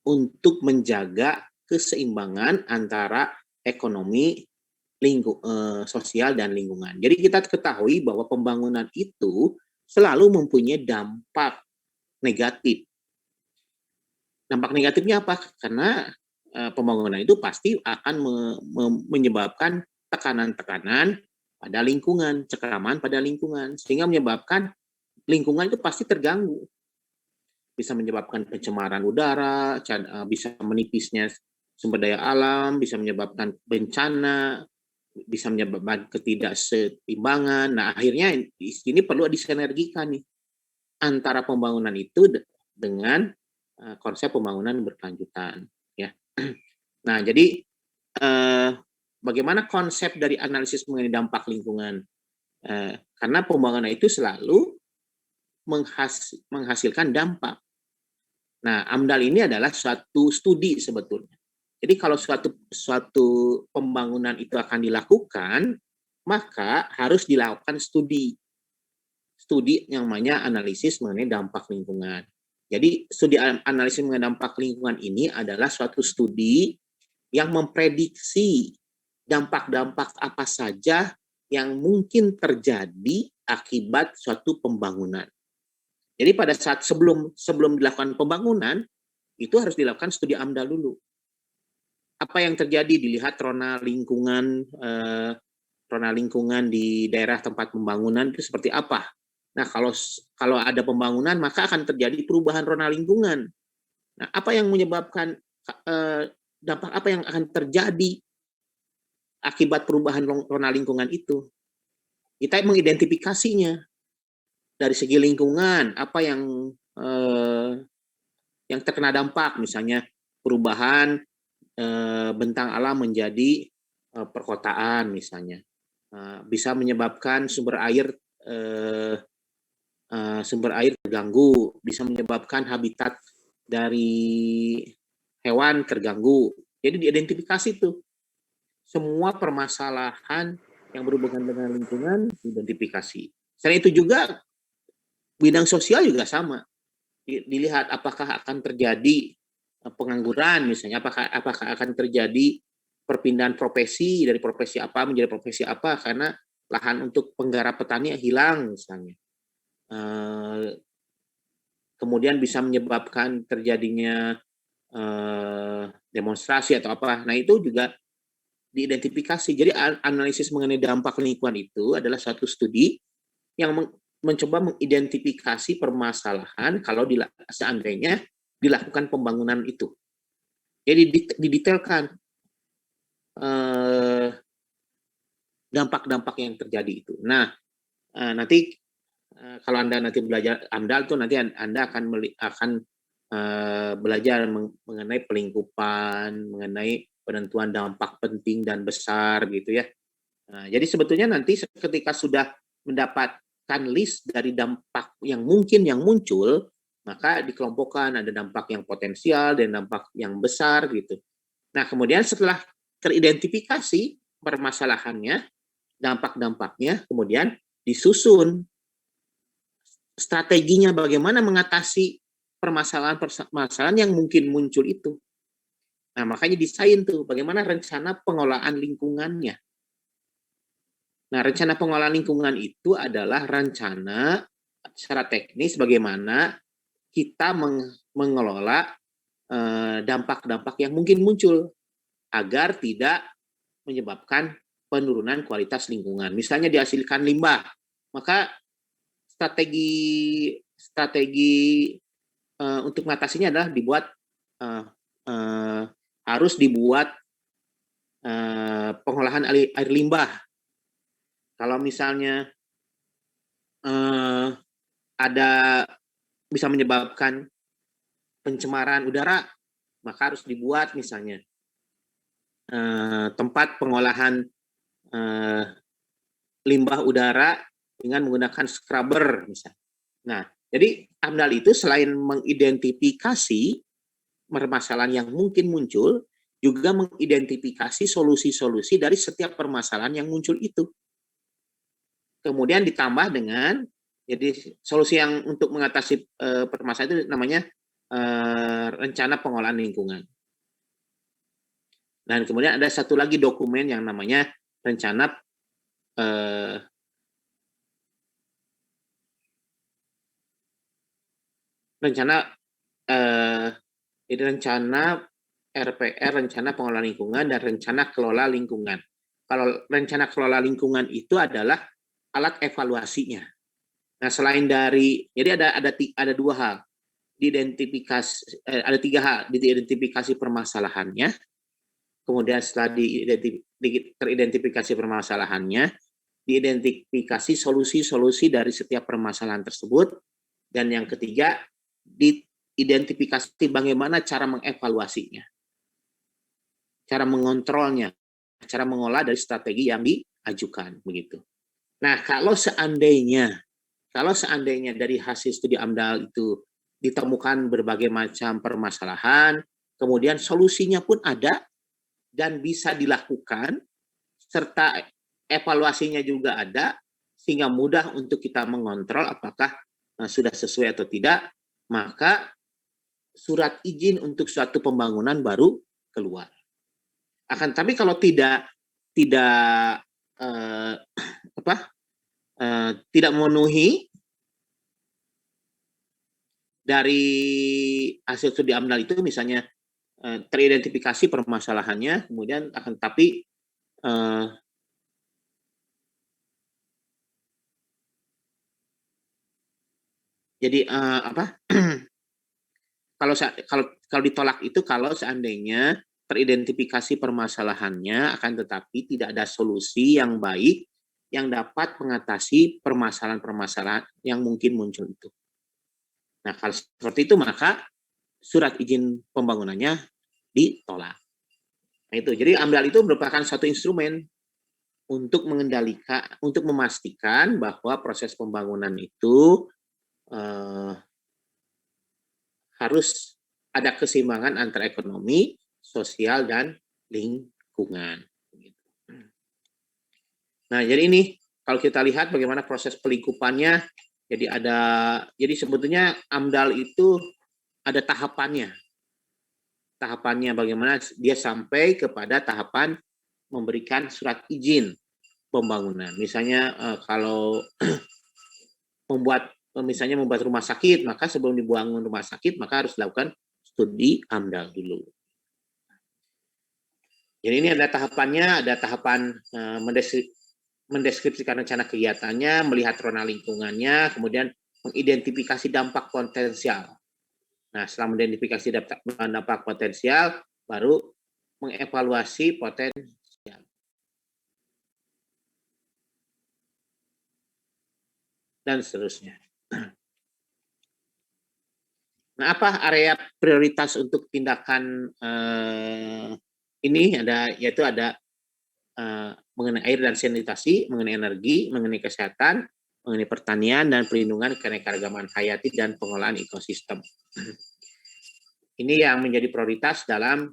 untuk menjaga keseimbangan antara ekonomi, sosial, dan lingkungan. Jadi kita ketahui bahwa pembangunan itu selalu mempunyai dampak negatif. Dampak negatifnya apa? Karena pembangunan itu pasti akan menyebabkan tekanan-tekanan pada lingkungan, cekeraman pada lingkungan, sehingga menyebabkan lingkungan itu pasti terganggu. Bisa menyebabkan pencemaran udara, bisa menipisnya sumber daya alam, bisa menyebabkan bencana, bisa menyebabkan ketidakseimbangan. Nah, akhirnya di sini perlu disinergikan nih antara pembangunan itu dengan konsep pembangunan berkelanjutan. Ya. Nah, jadi bagaimana konsep dari analisis mengenai dampak lingkungan? Karena pembangunan itu selalu menghasilkan dampak. Nah, AMDAL ini adalah suatu studi sebetulnya. Jadi kalau suatu pembangunan itu akan dilakukan, maka harus dilakukan studi yang namanya analisis mengenai dampak lingkungan. Jadi studi analisis mengenai dampak lingkungan ini adalah suatu studi yang memprediksi dampak-dampak apa saja yang mungkin terjadi akibat suatu pembangunan. Jadi pada saat sebelum dilakukan pembangunan, itu harus dilakukan studi AMDAL dulu. Apa yang terjadi, dilihat rona lingkungan di daerah tempat pembangunan itu seperti apa. Nah, kalau ada pembangunan, maka akan terjadi perubahan rona lingkungan. Nah, apa yang menyebabkan dampak apa yang akan terjadi akibat perubahan rona lingkungan itu? Kita mengidentifikasinya dari segi lingkungan, apa yang terkena dampak, misalnya perubahan bentang alam menjadi perkotaan, misalnya bisa menyebabkan sumber air terganggu, bisa menyebabkan habitat dari hewan terganggu. Jadi diidentifikasi tuh semua permasalahan yang berhubungan dengan lingkungan diidentifikasi. Selain itu juga bidang sosial juga sama. Dilihat apakah akan terjadi pengangguran misalnya, apakah akan terjadi perpindahan profesi dari profesi apa menjadi profesi apa karena lahan untuk penggarap petani hilang misalnya. Kemudian bisa menyebabkan terjadinya demonstrasi atau apa. Nah, itu juga diidentifikasi. Jadi analisis mengenai dampak lingkungan itu adalah satu studi yang mencoba mengidentifikasi permasalahan kalau seandainya dilakukan pembangunan itu. Jadi didetailkan dampak-dampak yang terjadi itu. Nah, nanti kalau Anda nanti belajar AMDAL tuh nanti Anda akan belajar mengenai pelingkupan, mengenai penentuan dampak penting dan besar gitu ya. Nah, jadi sebetulnya nanti ketika sudah mendapatkan list dari dampak yang mungkin yang muncul, maka dikelompokkan ada dampak yang potensial dan dampak yang besar gitu. Nah, kemudian setelah teridentifikasi permasalahannya, dampak-dampaknya, kemudian disusun strateginya bagaimana mengatasi permasalahan-permasalahan yang mungkin muncul itu. Nah, makanya desain tuh bagaimana rencana pengelolaan lingkungannya. Nah, rencana pengelolaan lingkungan itu adalah rencana secara teknis bagaimana kita mengelola dampak-dampak yang mungkin muncul agar tidak menyebabkan penurunan kualitas lingkungan. Misalnya dihasilkan limbah, maka strategi untuk mengatasinya adalah harus dibuat pengolahan air limbah. Kalau misalnya bisa menyebabkan pencemaran udara, maka harus dibuat misalnya tempat pengolahan limbah udara dengan menggunakan scrubber misalnya. Nah, jadi AMDAL itu selain mengidentifikasi permasalahan yang mungkin muncul, juga mengidentifikasi solusi-solusi dari setiap permasalahan yang muncul itu. Kemudian ditambah dengan, jadi solusi yang untuk mengatasi permasalahan itu namanya rencana pengolahan lingkungan. Dan kemudian ada satu lagi dokumen yang namanya rencana RPR, rencana pengelolaan lingkungan, dan rencana kelola lingkungan. Kalau rencana kelola lingkungan itu adalah alat evaluasinya. Nah, selain dari, jadi ada dua hal, ada tiga hal, diidentifikasi permasalahannya, kemudian setelah teridentifikasi permasalahannya, diidentifikasi solusi-solusi dari setiap permasalahan tersebut, dan yang ketiga, diidentifikasi bagaimana cara mengevaluasinya, cara mengontrolnya, cara mengolah dari strategi yang diajukan, begitu. Nah, kalau seandainya dari hasil studi AMDAL itu ditemukan berbagai macam permasalahan, kemudian solusinya pun ada, dan bisa dilakukan, serta evaluasinya juga ada, sehingga mudah untuk kita mengontrol apakah sudah sesuai atau tidak, maka surat izin untuk suatu pembangunan baru keluar. Akan tapi kalau tidak tidak memenuhi dari hasil studi AMDAL itu, misalnya teridentifikasi permasalahannya, kemudian akan tapi jadi kalau ditolak itu kalau seandainya teridentifikasi permasalahannya, akan tetapi tidak ada solusi yang baik yang dapat mengatasi permasalahan-permasalahan yang mungkin muncul itu. Nah, kalau seperti itu maka surat izin pembangunannya ditolak. Nah, itu. Jadi AMDAL itu merupakan satu instrumen untuk mengendalikan, untuk memastikan bahwa proses pembangunan itu harus ada keseimbangan antara ekonomi, sosial, dan lingkungan. Nah, jadi ini kalau kita lihat bagaimana proses pelingkupannya, jadi sebetulnya AMDAL itu ada tahapannya. Tahapannya bagaimana dia sampai kepada tahapan memberikan surat izin pembangunan. Misalnya kalau membuat rumah sakit, maka sebelum dibangun rumah sakit maka harus dilakukan studi AMDAL dulu. Jadi ini ada tahapannya, ada tahapan mendeskripsikan rencana kegiatannya, melihat zona lingkungannya, kemudian mengidentifikasi dampak potensial. Nah, setelah mengidentifikasi dampak potensial, baru mengevaluasi potensial. Dan seterusnya. Nah, apa area prioritas untuk tindakan ini? Yaitu ada mengenai air dan sanitasi, mengenai energi, mengenai kesehatan, mengenai pertanian dan perlindungan keanekaragaman hayati dan pengelolaan ekosistem. Ini yang menjadi prioritas dalam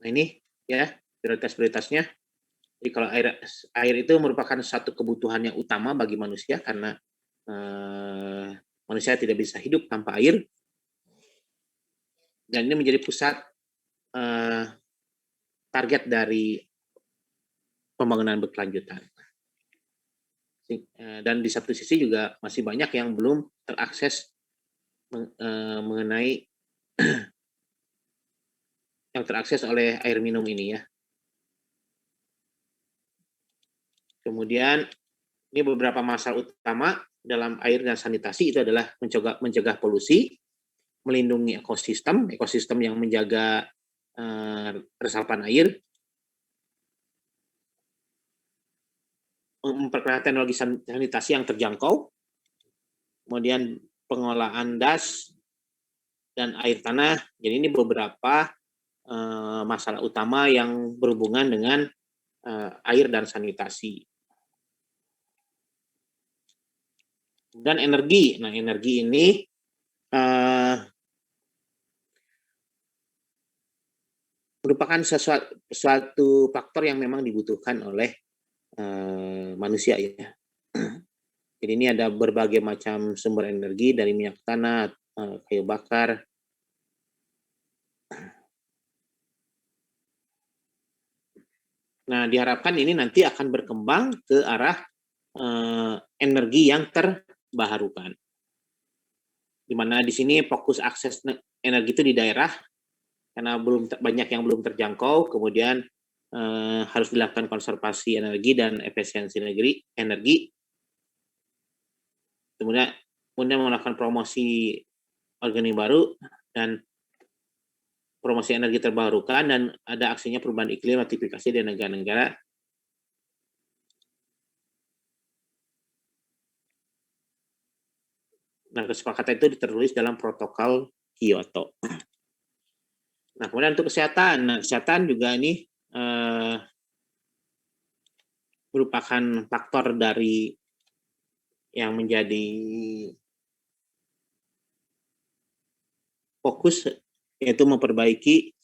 nah ini ya prioritas-prioritasnya. Jadi kalau air itu merupakan satu kebutuhan yang utama bagi manusia karena manusia tidak bisa hidup tanpa air. Dan ini menjadi pusat target dari pembangunan berkelanjutan. Dan di satu sisi juga masih banyak yang belum terakses mengenai yang terakses oleh air minum ini ya. Kemudian ini beberapa masalah utama dalam air dan sanitasi itu adalah mencegah polusi, melindungi ekosistem yang menjaga resapan air, memperkenalkan teknologi sanitasi yang terjangkau, kemudian pengolahan das dan air tanah. Jadi ini beberapa masalah utama yang berhubungan dengan air dan sanitasi. Dan energi. Nah, energi ini merupakan suatu faktor yang memang dibutuhkan oleh manusia ya. Jadi ini ada berbagai macam sumber energi dari minyak tanah, kayu bakar. Nah, diharapkan ini nanti akan berkembang ke arah energi yang terbarukan. Di mana di sini fokus akses energi itu di daerah karena banyak yang belum terjangkau, kemudian harus dilakukan konservasi energi dan efisiensi energi. Kemudian melakukan promosi organik baru dan promosi energi terbarukan, dan ada aksinya perubahan iklim ratifikasi di negara-negara. Nah, kesepakatan itu tertulis dalam protokol Kyoto. Nah, kemudian untuk kesehatan. Nah, kesehatan juga ini merupakan faktor dari yang menjadi fokus, yaitu memperbaiki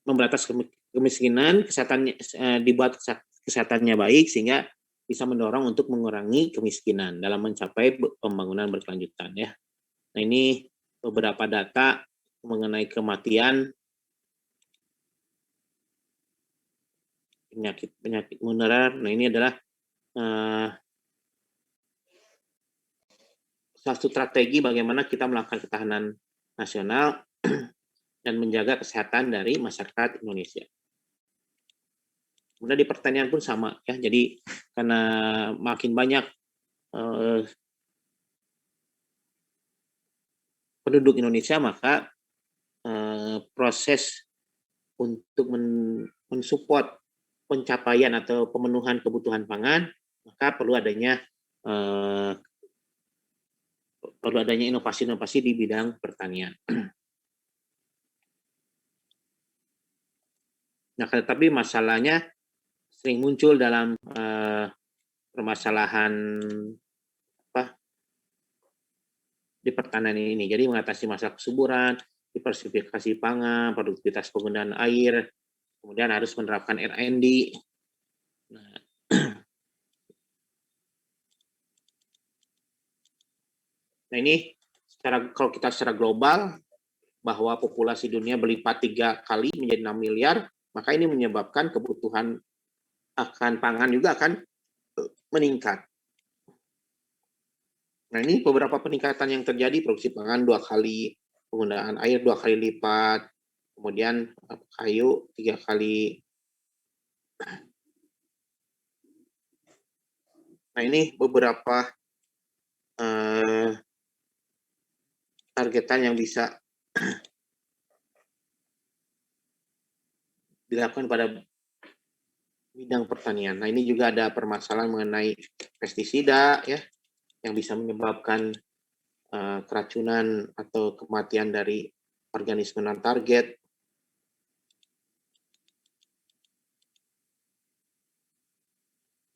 memberantas kemiskinan, kesehatannya dibuat kesehatannya baik sehingga bisa mendorong untuk mengurangi kemiskinan dalam mencapai pembangunan berkelanjutan ya. Nah, ini beberapa data mengenai kematian penyakit menular. Nah, ini adalah satu strategi bagaimana kita melakukan ketahanan nasional dan menjaga kesehatan dari masyarakat Indonesia. Kemudian di pertanian pun sama ya. Jadi karena makin banyak penduduk Indonesia, maka proses untuk mensupport pencapaian atau pemenuhan kebutuhan pangan, maka perlu adanya inovasi-inovasi di bidang pertanian. Nah, tetapi masalahnya sering muncul dalam permasalahan di pertanian ini. Jadi mengatasi masalah kesuburan, diversifikasi pangan, produktivitas penggunaan air, kemudian harus menerapkan R&D. Nah, ini kalau kita secara global bahwa populasi dunia berlipat 3 kali menjadi 6 miliar, maka ini menyebabkan kebutuhan akan pangan juga akan meningkat. Nah, ini beberapa peningkatan yang terjadi, produksi pangan 2 kali, penggunaan air 2 kali lipat, kemudian kayu 3 kali. Nah, ini beberapa targetan yang bisa dilakukan pada bidang pertanian. Nah, ini juga ada permasalahan mengenai pestisida ya, yang bisa menyebabkan keracunan atau kematian dari organisme non-target.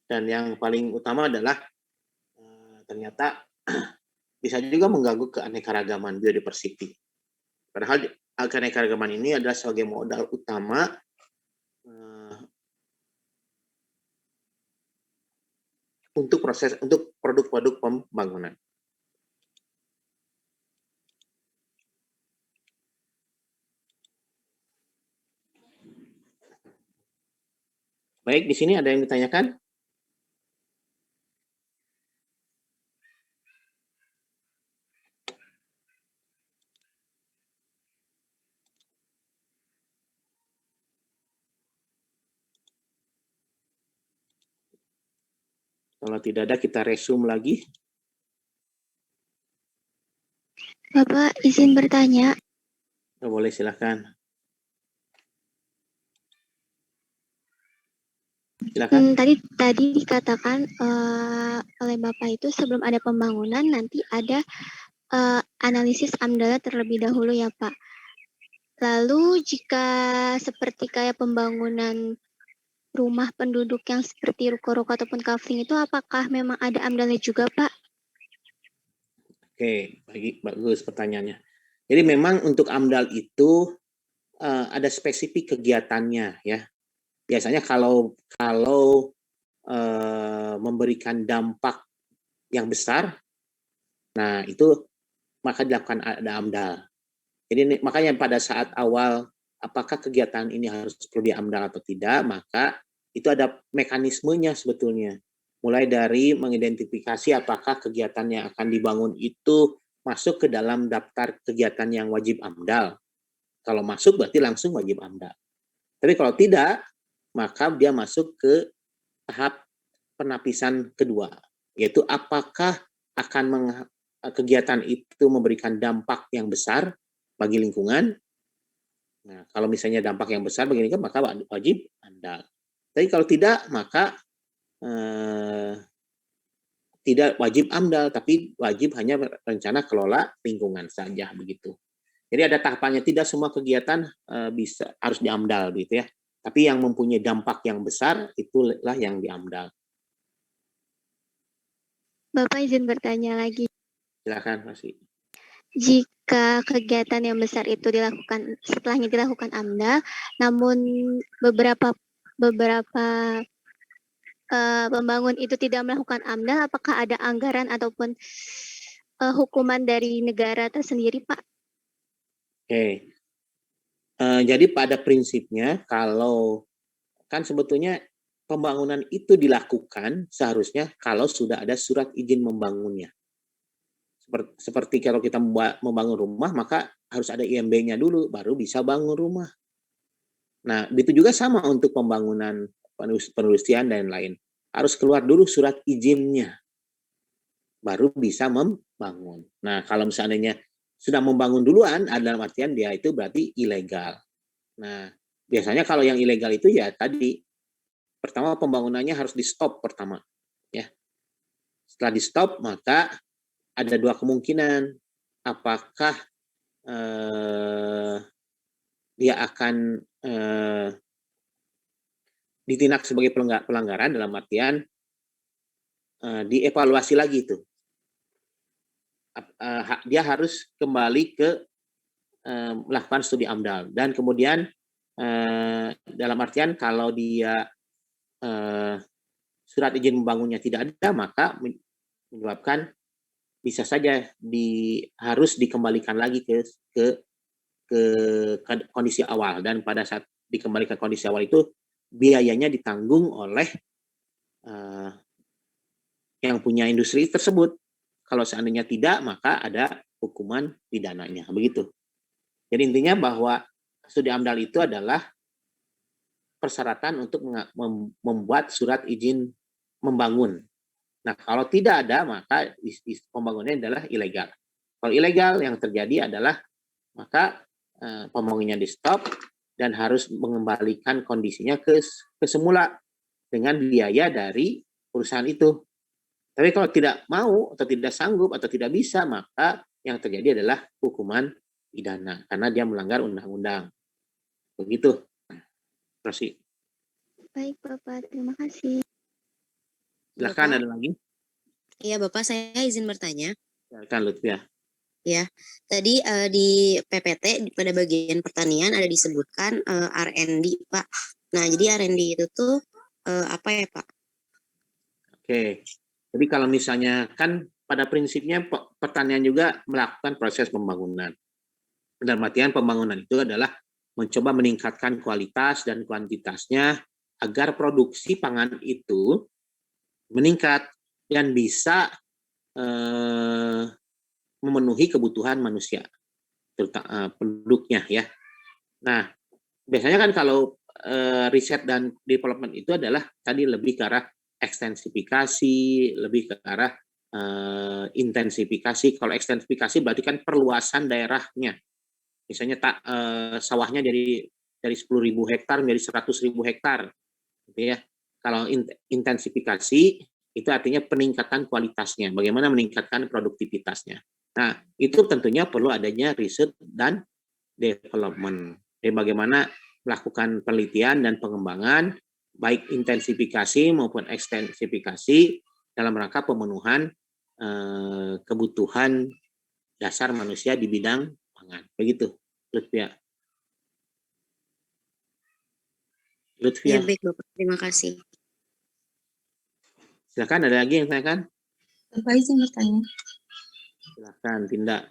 Dan yang paling utama adalah ternyata bisa juga mengganggu keanekaragaman biodiversity. Padahal keanekaragaman ini adalah sebagai modal utama untuk produk-produk pembangunan. Baik, di sini ada yang ditanyakan? Kalau tidak ada, kita resume lagi. Bapak, izin bertanya. Boleh, silakan. Silakan. Tadi dikatakan oleh Bapak itu sebelum ada pembangunan nanti ada analisis AMDAL terlebih dahulu ya Pak. Lalu jika seperti kayak pembangunan rumah penduduk yang seperti ruko-ruko ataupun kafling itu apakah memang ada AMDAL-nya juga Pak? Oke, bagus pertanyaannya. Jadi memang untuk AMDAL itu ada spesifik kegiatannya ya. Biasanya kalau memberikan dampak yang besar, nah itu maka dilakukan ada AMDAL. Jadi makanya pada saat awal apakah kegiatan ini harus perlu di-AMDAL atau tidak, maka itu ada mekanismenya sebetulnya. Mulai dari mengidentifikasi apakah kegiatan yang akan dibangun itu masuk ke dalam daftar kegiatan yang wajib AMDAL. Kalau masuk berarti langsung wajib AMDAL. Tapi kalau tidak, maka dia masuk ke tahap penapisan kedua, yaitu apakah kegiatan itu memberikan dampak yang besar bagi lingkungan. Nah, kalau misalnya dampak yang besar bagi lingkungan, maka wajib AMDAL. Tapi kalau tidak, maka tidak wajib AMDAL, tapi wajib hanya rencana kelola lingkungan saja begitu. Jadi ada tahapannya, tidak semua kegiatan harus di-AMDAL gitu ya. Tapi yang mempunyai dampak yang besar itulah yang diamdal. Bapak izin bertanya lagi. Silakan masih. Jika kegiatan yang besar itu dilakukan setelahnya dilakukan AMDAL, namun beberapa pembangun itu tidak melakukan AMDAL, apakah ada anggaran ataupun hukuman dari negara tersendiri, Pak? Oke. Jadi pada prinsipnya kalau kan sebetulnya pembangunan itu dilakukan seharusnya kalau sudah ada surat izin membangunnya. Seperti kalau kita membangun rumah, maka harus ada IMB-nya dulu, baru bisa bangun rumah. Nah, itu juga sama untuk pembangunan penelusuran dan lain. Harus keluar dulu surat izinnya, baru bisa membangun. Nah, kalau misalnya sudah membangun duluan, dalam artian dia itu berarti ilegal. Nah, biasanya kalau yang ilegal itu ya tadi, pertama pembangunannya harus di-stop pertama. Ya. Setelah di-stop, maka ada dua kemungkinan. Apakah dia akan ditindak sebagai pelanggaran dalam artian dievaluasi lagi itu. Dia harus kembali ke melakukan studi AMDAL. Dan kemudian dalam artian kalau dia surat izin membangunnya tidak ada, maka menyebabkan bisa saja harus dikembalikan lagi ke kondisi awal, dan pada saat dikembalikan kondisi awal itu biayanya ditanggung oleh yang punya industri tersebut. Kalau seandainya tidak, maka ada hukuman pidananya, begitu. Jadi intinya bahwa studi AMDAL itu adalah persyaratan untuk membuat surat izin membangun. Nah, kalau tidak ada, maka pembangunannya adalah ilegal. Kalau ilegal, yang terjadi adalah maka pembangunannya di-stop dan harus mengembalikan kondisinya ke semula dengan biaya dari perusahaan itu. Tapi kalau tidak mau atau tidak sanggup atau tidak bisa, maka yang terjadi adalah hukuman pidana karena dia melanggar undang-undang. Begitu. Terus. Baik, Bapak. Terima kasih. Silakan, ada lagi? Iya, Bapak, saya izin bertanya. Silakan, Lutfia. Ya, tadi di PPT pada bagian pertanian ada disebutkan R&D, Pak. Nah, jadi R&D itu tuh apa ya, Pak? Oke. Jadi kalau misalnya kan pada prinsipnya pertanian juga melakukan proses pembangunan. Dalam artian pembangunan itu adalah mencoba meningkatkan kualitas dan kuantitasnya agar produksi pangan itu meningkat dan bisa memenuhi kebutuhan manusia, terutama penduduknya ya. Nah, biasanya kan kalau riset dan development itu adalah tadi lebih ke arah ekstensifikasi, lebih ke arah intensifikasi. Kalau ekstensifikasi berarti kan perluasan daerahnya. Misalnya sawahnya dari 10.000 hektar menjadi 100.000 hektar, gitu ya. Kalau intensifikasi itu artinya peningkatan kualitasnya, bagaimana meningkatkan produktivitasnya. Nah, itu tentunya perlu adanya riset dan development. Jadi bagaimana melakukan penelitian dan pengembangan, baik intensifikasi maupun ekstensifikasi dalam rangka pemenuhan kebutuhan dasar manusia di bidang pangan. Begitu, Lutfia. Ya, baik, Bapak. Terima kasih. Silakan, ada lagi yang tanyakan? Bapak izin bertanya. Silakan, Tindak.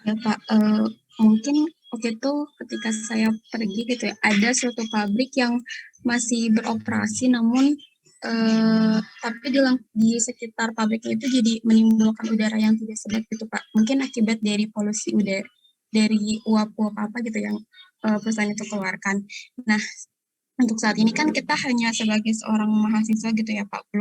Ya Pak, mungkin waktu itu ketika saya pergi gitu ya, ada suatu pabrik yang masih beroperasi, namun tapi di sekitar pabriknya itu jadi menimbulkan udara yang tidak sedap gitu Pak. Mungkin akibat dari polusi udara, dari uap-uap apa gitu yang perusahaan itu keluarkan. Nah, untuk saat ini kan kita hanya sebagai seorang mahasiswa gitu ya Pak,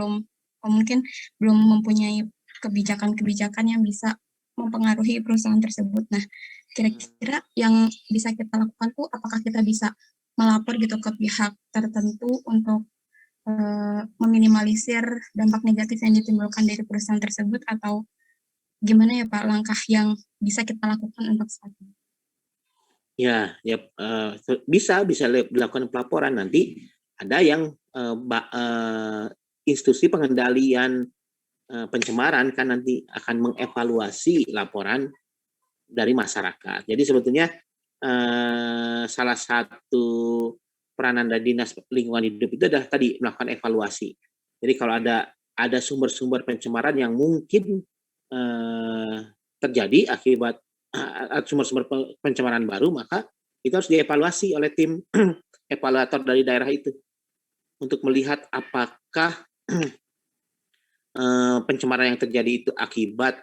mungkin belum mempunyai kebijakan-kebijakan yang bisa mempengaruhi perusahaan tersebut. Nah, kira-kira yang bisa kita lakukan tuh apakah kita bisa melapor gitu ke pihak tertentu untuk meminimalisir dampak negatif yang ditimbulkan dari perusahaan tersebut, atau gimana ya Pak langkah yang bisa kita lakukan untuk saat ini? Ya, ya bisa dilakukan pelaporan. Nanti ada yang institusi pengendalian pencemaran kan nanti akan mengevaluasi laporan dari masyarakat. Jadi sebetulnya salah satu peranan dari Dinas Lingkungan Hidup itu adalah tadi melakukan evaluasi. Jadi kalau ada sumber-sumber pencemaran yang mungkin terjadi akibat sumber-sumber pencemaran baru, maka itu harus dievaluasi oleh tim evaluator dari daerah itu untuk melihat apakah pencemaran yang terjadi itu akibat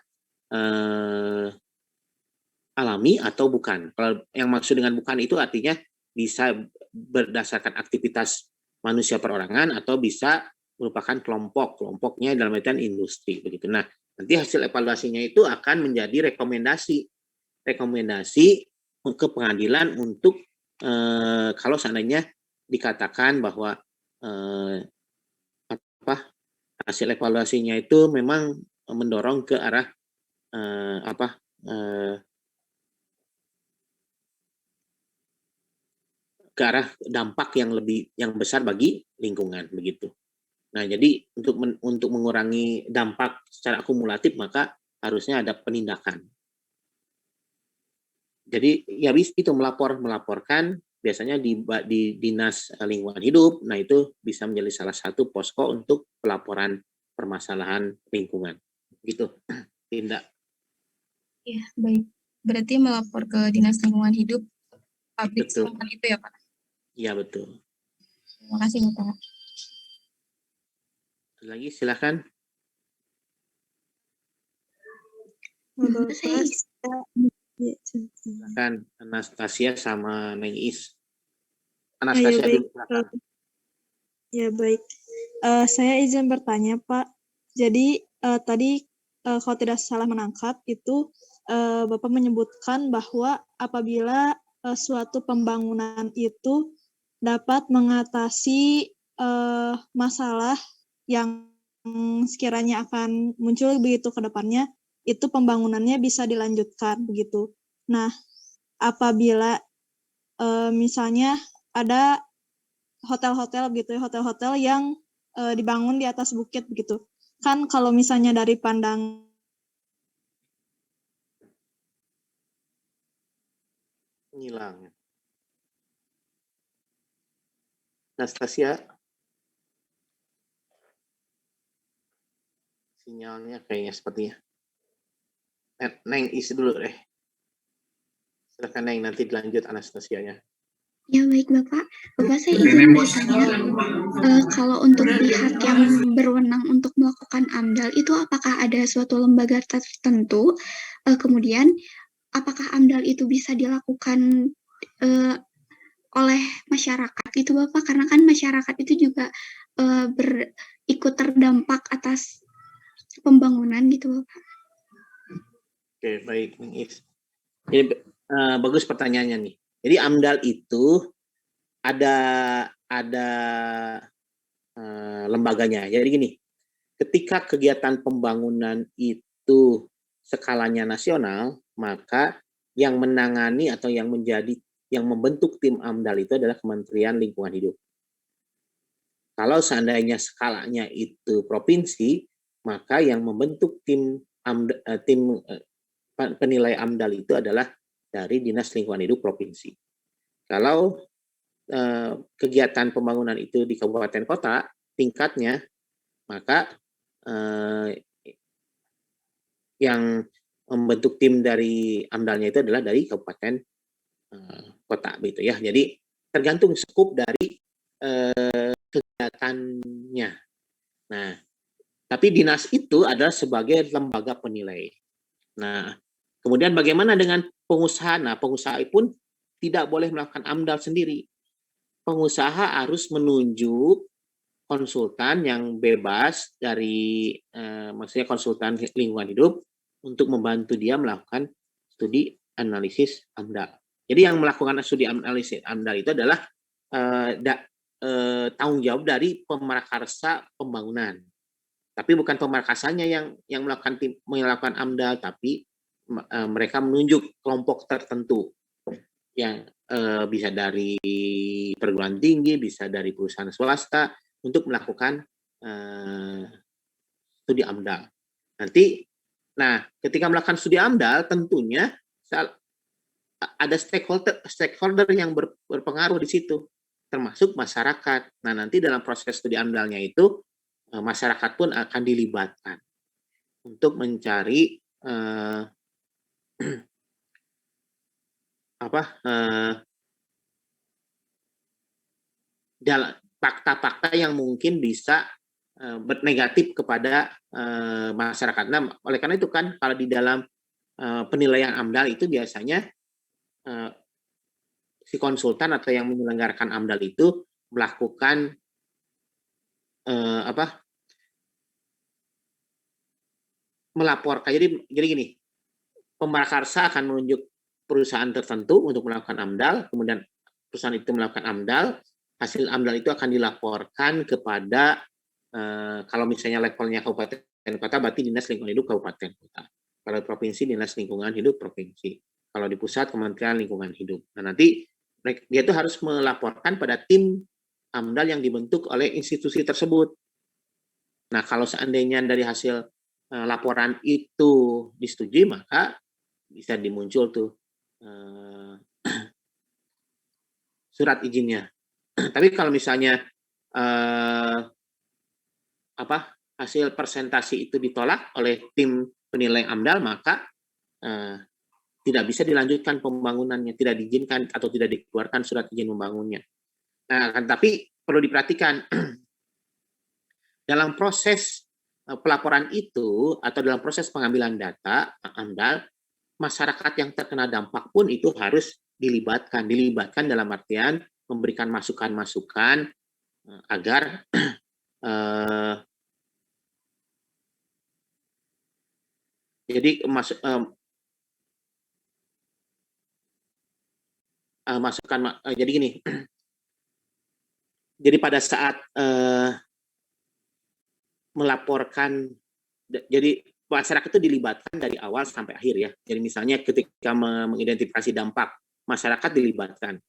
alami atau bukan. Kalau yang maksud dengan bukan itu artinya bisa berdasarkan aktivitas manusia perorangan atau bisa merupakan kelompoknya dalam artian industri begitu. Nah, nanti hasil evaluasinya itu akan menjadi rekomendasi ke pengadilan untuk kalau seandainya dikatakan bahwa hasil evaluasinya itu memang mendorong ke arah ke arah dampak yang besar bagi lingkungan begitu. Nah, jadi untuk mengurangi dampak secara akumulatif maka harusnya ada penindakan. Jadi ya itu melaporkan biasanya di Dinas Lingkungan Hidup. Nah, itu bisa menjadi salah satu posko untuk pelaporan permasalahan lingkungan. Gitu. Tindak. Ya, baik. Berarti melapor ke Dinas Lingkungan Hidup pabrik setempat itu ya, Pak? Iya, betul. Terima kasih, Bapak. Lagi silakan. Silakan Anastasia sama Neng Is. Anastasia dulu silakan. Ya baik. Saya izin bertanya Pak. Jadi tadi kalau tidak salah menangkap itu Bapak menyebutkan bahwa apabila suatu pembangunan itu dapat mengatasi masalah yang sekiranya akan muncul begitu ke depannya, itu pembangunannya bisa dilanjutkan begitu. Nah, apabila misalnya ada hotel-hotel gitu, hotel-hotel yang dibangun di atas bukit begitu. Kan kalau misalnya dari pandang hilang. Anastasia, sinyalnya kayaknya sepertinya. Neng isi dulu deh. Silakan Neng, nanti dilanjut Anastasianya. Ya baik Bapak, saya izin bertanya, kalau untuk pihak yang berwenang untuk melakukan AMDAL itu apakah ada suatu lembaga tertentu, kemudian apakah AMDAL itu bisa dilakukan oleh masyarakat itu Bapak, karena kan masyarakat itu juga ikut terdampak atas pembangunan gitu Bapak. Oke, baik. Jadi bagus pertanyaannya nih. Jadi AMDAL itu ada lembaganya. Jadi gini, ketika kegiatan pembangunan itu skalanya nasional, maka yang menangani atau yang membentuk tim AMDAL itu adalah Kementerian Lingkungan Hidup. Kalau seandainya skalanya itu provinsi, maka yang membentuk tim penilai AMDAL itu adalah dari Dinas Lingkungan Hidup Provinsi. Kalau kegiatan pembangunan itu di kabupaten kota tingkatnya, maka yang membentuk tim dari AMDAL-nya itu adalah dari kabupaten kota, gitu ya. Jadi tergantung skup dari kegiatannya. Nah, tapi dinas itu adalah sebagai lembaga penilai. Nah, kemudian bagaimana dengan pengusaha? Nah, pengusaha pun tidak boleh melakukan AMDAL sendiri. Pengusaha harus menunjuk konsultan yang bebas dari, maksudnya konsultan lingkungan hidup untuk membantu dia melakukan studi analisis AMDAL. Jadi yang melakukan studi analisis AMDAL itu adalah tanggung jawab dari pemrakarsa pembangunan. Tapi bukan pemrakarsanya yang melakukan AMDAL, tapi mereka menunjuk kelompok tertentu. yang bisa dari perguruan tinggi, bisa dari perusahaan swasta untuk melakukan studi AMDAL. Nanti, nah ketika melakukan studi AMDAL tentunya ada stakeholder yang berpengaruh di situ, termasuk masyarakat. Nah nanti dalam proses studi AMDAL-nya itu masyarakat pun akan dilibatkan untuk mencari fakta-fakta yang mungkin bisa negatif kepada masyarakat. Nah, oleh karena itu kan kalau di dalam penilaian AMDAL itu biasanya si konsultan atau yang menyelenggarakan AMDAL itu melakukan melaporkan. Jadi gini, pemrakarsa akan menunjuk perusahaan tertentu untuk melakukan AMDAL, kemudian perusahaan itu melakukan AMDAL, hasil AMDAL itu akan dilaporkan kepada kalau misalnya levelnya kabupaten kota berarti Dinas Lingkungan Hidup kabupaten kota. Kalau provinsi Dinas Lingkungan Hidup provinsi. Kalau di pusat Kementerian Lingkungan Hidup. Nah, nanti dia itu harus melaporkan pada tim AMDAL yang dibentuk oleh institusi tersebut. Nah, kalau seandainya dari hasil laporan itu disetujui, maka bisa dimuncul tuh surat izinnya. Tapi kalau misalnya hasil presentasi itu ditolak oleh tim penilai AMDAL, maka tidak bisa dilanjutkan pembangunannya, tidak diizinkan atau tidak dikeluarkan surat izin membangunnya. Nah, tapi perlu diperhatikan dalam proses pelaporan itu atau dalam proses pengambilan data AMDAL, masyarakat yang terkena dampak pun itu harus dilibatkan dalam artian memberikan masukan-masukan agar jadi jadi gini, jadi pada saat melaporkan, jadi masyarakat itu dilibatkan dari awal sampai akhir ya. Jadi misalnya ketika mengidentifikasi dampak, masyarakat dilibatkan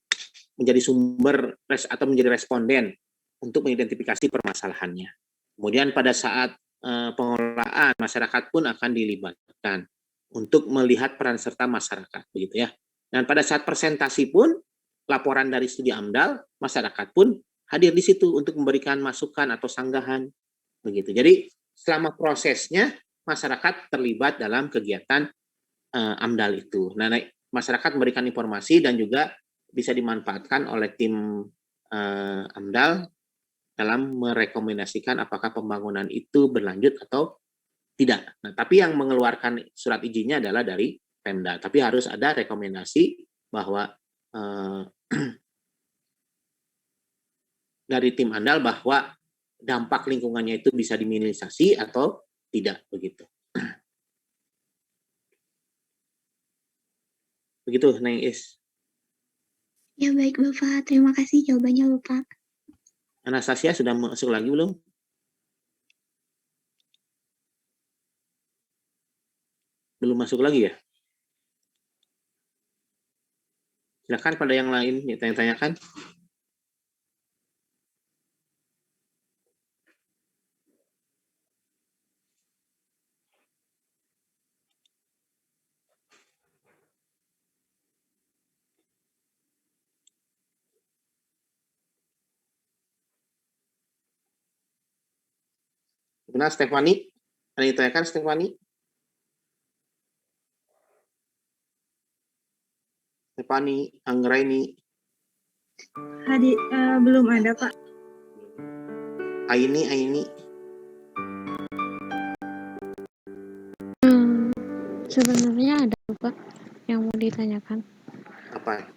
menjadi sumber atau menjadi responden untuk mengidentifikasi permasalahannya. Kemudian pada saat pengelolaan, masyarakat pun akan dilibatkan untuk melihat peran serta masyarakat, begitu ya. Dan pada saat presentasi pun, laporan dari studi AMDAL, masyarakat pun hadir di situ untuk memberikan masukan atau sanggahan, begitu. Jadi selama prosesnya masyarakat terlibat dalam kegiatan AMDAL itu. Nah, masyarakat memberikan informasi dan juga bisa dimanfaatkan oleh tim AMDAL dalam merekomendasikan apakah pembangunan itu berlanjut atau tidak. Nah, tapi yang mengeluarkan surat izinnya adalah dari Pemda. Tapi harus ada rekomendasi bahwa dari tim AMDAL bahwa dampak lingkungannya itu bisa diminimalisasi atau tidak, begitu. Begitu, Neng Is. Ya baik Bapak, terima kasih jawabannya Bapak. Anastasia sudah masuk lagi belum? Belum masuk lagi ya? Silakan pada yang lain tanya-tanyakan. Benar, Stefani? Ada yang ditanyakan, Stefani? Stefani, Anggraini. Belum ada, Pak. Aini. Sebenarnya ada, Pak, yang mau ditanyakan. Apa?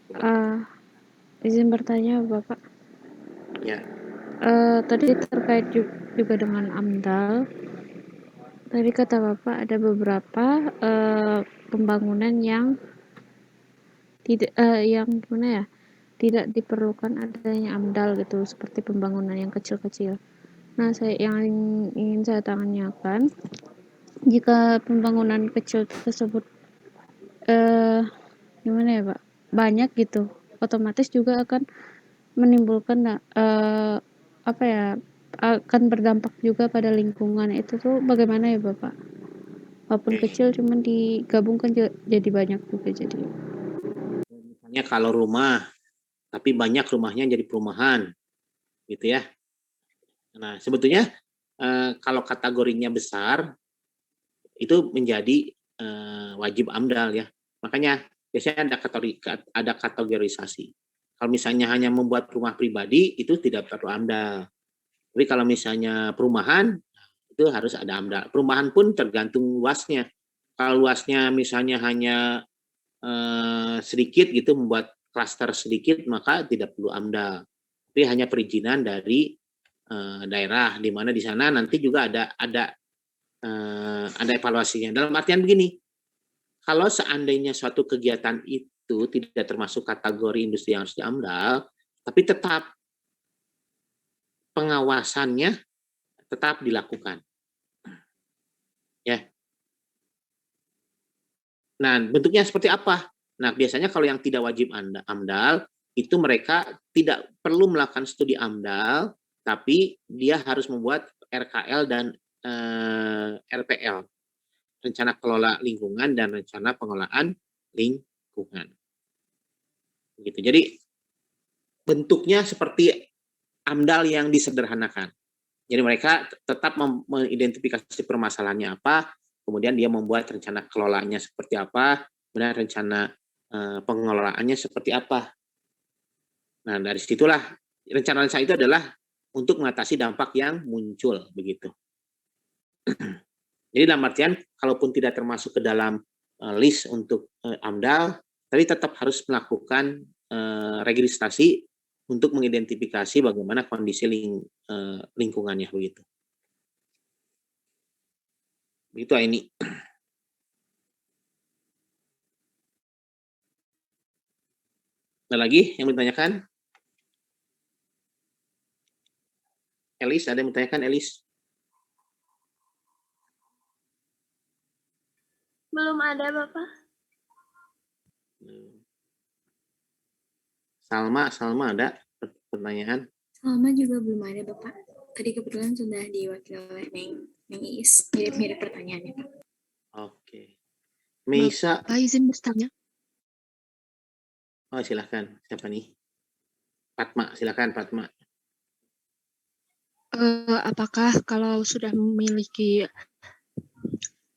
Izin bertanya, Bapak. Ya. Tadi terkait juga dengan AMDAL. Tadi kata Bapak ada beberapa pembangunan yang tidak diperlukan adanya AMDAL gitu, seperti pembangunan yang kecil-kecil. Nah, yang ingin saya tanyakan, jika pembangunan kecil tersebut gimana ya Pak, banyak gitu, otomatis juga akan menimbulkan apa ya, akan berdampak juga pada lingkungan. Itu tuh bagaimana ya Bapak? Walaupun kecil cuman digabungkan jadi banyak juga jadi. Misalnya kalau rumah, tapi banyak rumahnya jadi perumahan, gitu ya. Nah, sebetulnya kalau kategorinya besar, itu menjadi wajib AMDAL ya. Makanya biasanya ada kategorisasi. Kalau misalnya hanya membuat rumah pribadi, itu tidak perlu AMDAL. Tapi kalau misalnya perumahan, itu harus ada AMDAL. Perumahan pun tergantung luasnya. Kalau luasnya misalnya hanya sedikit gitu, membuat klaster sedikit, maka tidak perlu AMDAL. Tapi hanya perizinan dari daerah, di mana di sana nanti juga ada evaluasinya. Dalam artian begini, kalau seandainya suatu kegiatan itu tidak termasuk kategori industri yang harus di-AMDAL, tapi tetap pengawasannya tetap dilakukan. Ya. Nah, bentuknya seperti apa? Nah, biasanya kalau yang tidak wajib AMDAL, itu mereka tidak perlu melakukan studi AMDAL, tapi dia harus membuat RKL dan RPL, rencana kelola lingkungan dan rencana pengelolaan lingkungan. Gitu. Jadi bentuknya seperti AMDAL yang disederhanakan. Jadi mereka tetap mengidentifikasi permasalahannya apa, kemudian dia membuat rencana kelolaannya seperti apa, kemudian rencana pengelolaannya seperti apa. Nah, dari situlah rencana-rencana itu adalah untuk mengatasi dampak yang muncul, begitu. Jadi dalam artian, kalaupun tidak termasuk ke dalam list untuk AMDAL, tapi tetap harus melakukan registrasi untuk mengidentifikasi bagaimana kondisi lingkungannya, begitu. Begitu ini. Ada lagi yang ditanyakan? Elis, ada yang ditanyakan, Elis? Belum ada, Bapak. Salma ada pertanyaan? Salma juga belum ada, Bapak. Tadi kebetulan sudah diwakili oleh Neng Iis. Mirip-mirip pertanyaannya, Pak. Oke. Meisa. Bapak izin bertanya. Oh, silakan. Siapa nih? Fatma, silakan Fatma. Apakah kalau sudah memiliki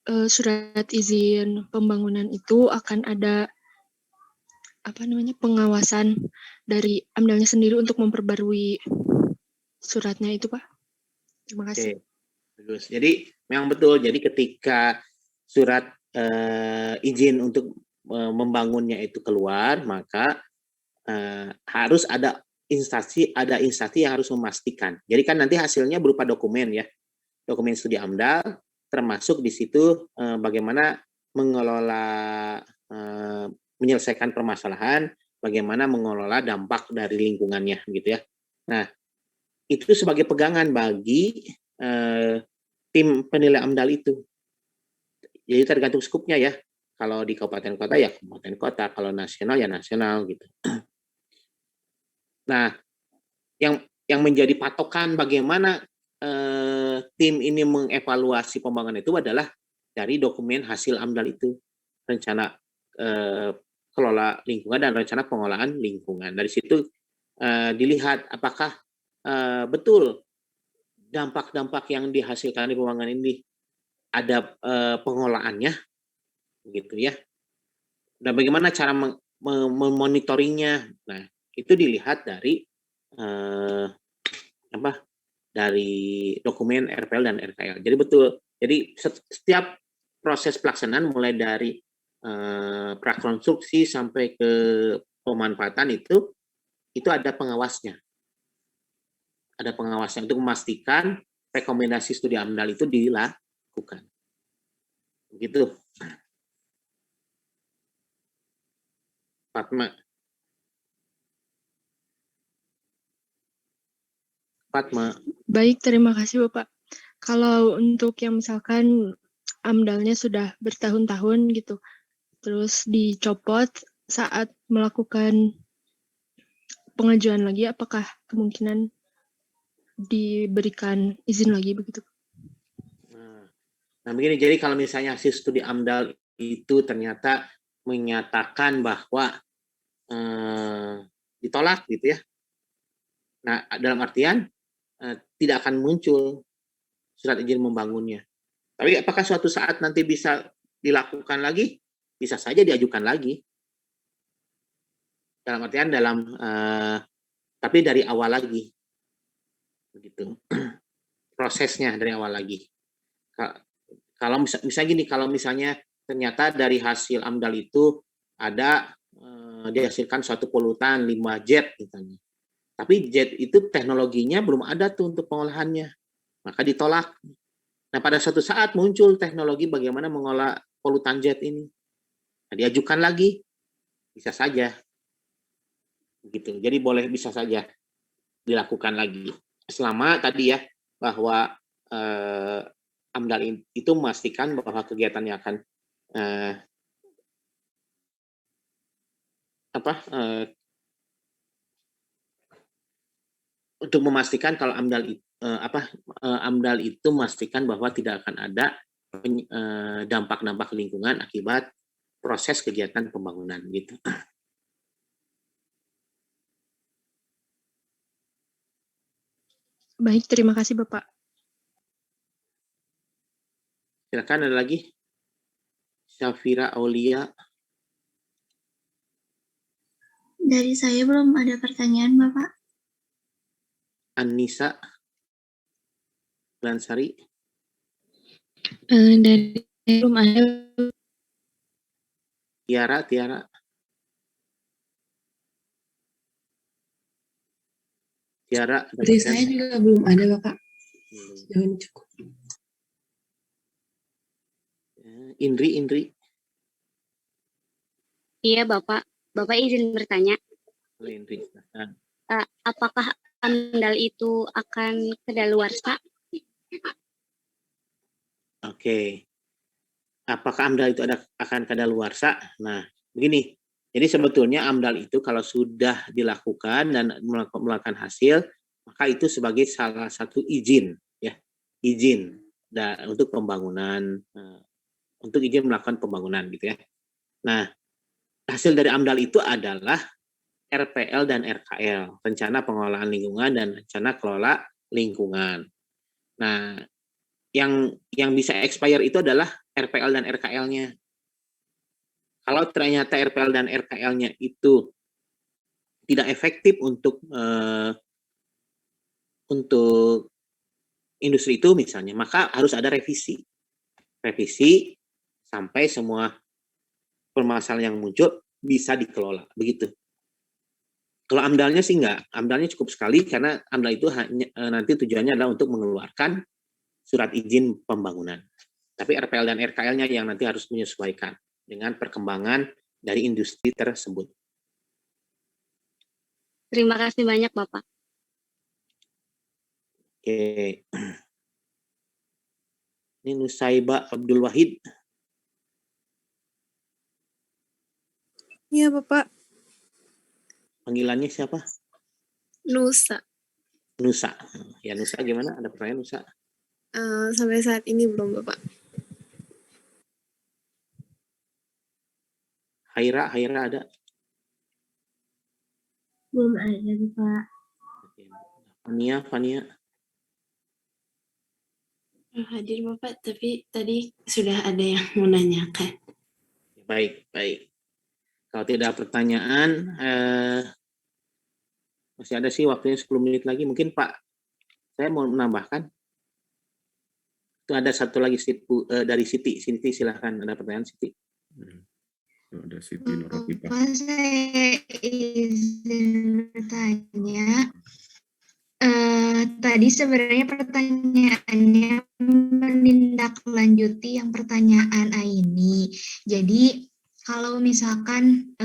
surat izin pembangunan itu akan ada pengawasan dari AMDAL-nya sendiri untuk memperbarui suratnya itu, Pak? Terima kasih. Oke, bagus. Jadi memang betul. Jadi ketika surat izin untuk membangunnya itu keluar, maka harus ada instansi yang harus memastikan. Jadi kan nanti hasilnya berupa dokumen ya, dokumen studi AMDAL, termasuk di situ bagaimana mengelola menyelesaikan permasalahan, bagaimana mengelola dampak dari lingkungannya, gitu ya. Nah, itu sebagai pegangan bagi tim penilai AMDAL itu. Jadi tergantung skupnya ya. Kalau di kabupaten kota ya kabupaten kota, kalau nasional ya nasional gitu. Nah, yang menjadi patokan bagaimana tim ini mengevaluasi pembangunan itu adalah dari dokumen hasil AMDAL itu, rencana kelola lingkungan dan rencana pengelolaan lingkungan. Dari situ dilihat apakah betul dampak-dampak yang dihasilkan di pembangunan ini ada pengelolaannya, gitu ya. Dan bagaimana cara memonitoringnya? Nah, itu dilihat dari dari dokumen RPL dan RKL. Jadi betul. Jadi setiap proses pelaksanaan mulai dari prakonstruksi sampai ke pemanfaatan itu ada pengawasnya. Ada pengawasnya untuk memastikan rekomendasi studi AMDAL itu dilakukan. Begitu. Fatma. Baik, terima kasih Bapak. Kalau untuk yang misalkan AMDAL-nya sudah bertahun-tahun gitu, terus dicopot saat melakukan pengajuan lagi, apakah kemungkinan diberikan izin lagi begitu? Nah, begini, jadi kalau misalnya hasil studi AMDAL itu ternyata menyatakan bahwa ditolak gitu ya. Nah, dalam artian tidak akan muncul surat izin membangunnya. Tapi apakah suatu saat nanti bisa dilakukan lagi? Bisa saja diajukan lagi. Dalam artian tapi dari awal lagi. Begitu. Prosesnya dari awal lagi. Kalau misalnya gini, kalau misalnya ternyata dari hasil AMDAL itu ada dihasilkan suatu polutan 5 jet misalnya. Tapi jet itu teknologinya belum ada tuh untuk pengolahannya. Maka ditolak. Nah, pada suatu saat muncul teknologi bagaimana mengolah polutan jet ini. Nah, diajukan lagi. Bisa saja. Begitu. Jadi bisa saja dilakukan lagi. Selama tadi ya, bahwa AMDAL itu memastikan bahwa kegiatannya akan untuk memastikan kalau AMDAL itu memastikan bahwa tidak akan ada dampak-dampak lingkungan akibat proses kegiatan pembangunan gitu. Baik, terima kasih Bapak. Silakan, ada lagi? Syafira Aulia. Dari saya belum ada pertanyaan, Bapak. Anissa Lansari. Dari belum ada. Tiara. Dari saya juga belum ada, Bapak. Jangan cukup. Indri. Iya, Bapak. Bapak izin bertanya. Boleh, Indri. Apakah AMDAL itu akan kedaluarsa? Oke. Apakah AMDAL itu akan kadaluarsa? Nah, begini. Jadi sebetulnya AMDAL itu kalau sudah dilakukan dan melakukan hasil, maka itu sebagai salah satu izin, ya, izin untuk pembangunan, untuk izin melakukan pembangunan, gitu ya. Nah, hasil dari AMDAL itu adalah RPL dan RKL, rencana pengelolaan lingkungan dan rencana kelola lingkungan. Nah, yang bisa expire itu adalah RPL dan RKL-nya. Kalau ternyata RPL dan RKL-nya itu tidak efektif untuk industri itu misalnya, maka harus ada revisi sampai semua permasalahan yang muncul bisa dikelola, begitu. Kalau AMDAL-nya sih enggak, AMDAL-nya cukup sekali karena AMDAL itu hanya nanti tujuannya adalah untuk mengeluarkan surat izin pembangunan. Tapi RPL dan RKL-nya yang nanti harus menyesuaikan dengan perkembangan dari industri tersebut. Terima kasih banyak, Bapak. Oke. Ini Nusaiba Abdul Wahid. Iya, Bapak. Panggilannya siapa? Nusa. Nusa. Ya, Nusa gimana? Ada pertanyaan, Nusa? Sampai saat ini belum, Bapak. Haira ada? Belum ada, Bapak. Fania. Hadir, Bapak, tapi tadi sudah ada yang menanyakan. Baik. Kalau tidak ada pertanyaan, masih ada sih waktunya 10 menit lagi. Mungkin Pak, saya mau menambahkan. Itu ada satu lagi dari Siti. Siti, silahkan. Ada pertanyaan, Siti? Ada Siti Nuratipa. Bapak, saya izin bertanya. Tadi sebenarnya pertanyaannya menindaklanjuti yang pertanyaan ini. Jadi kalau misalkan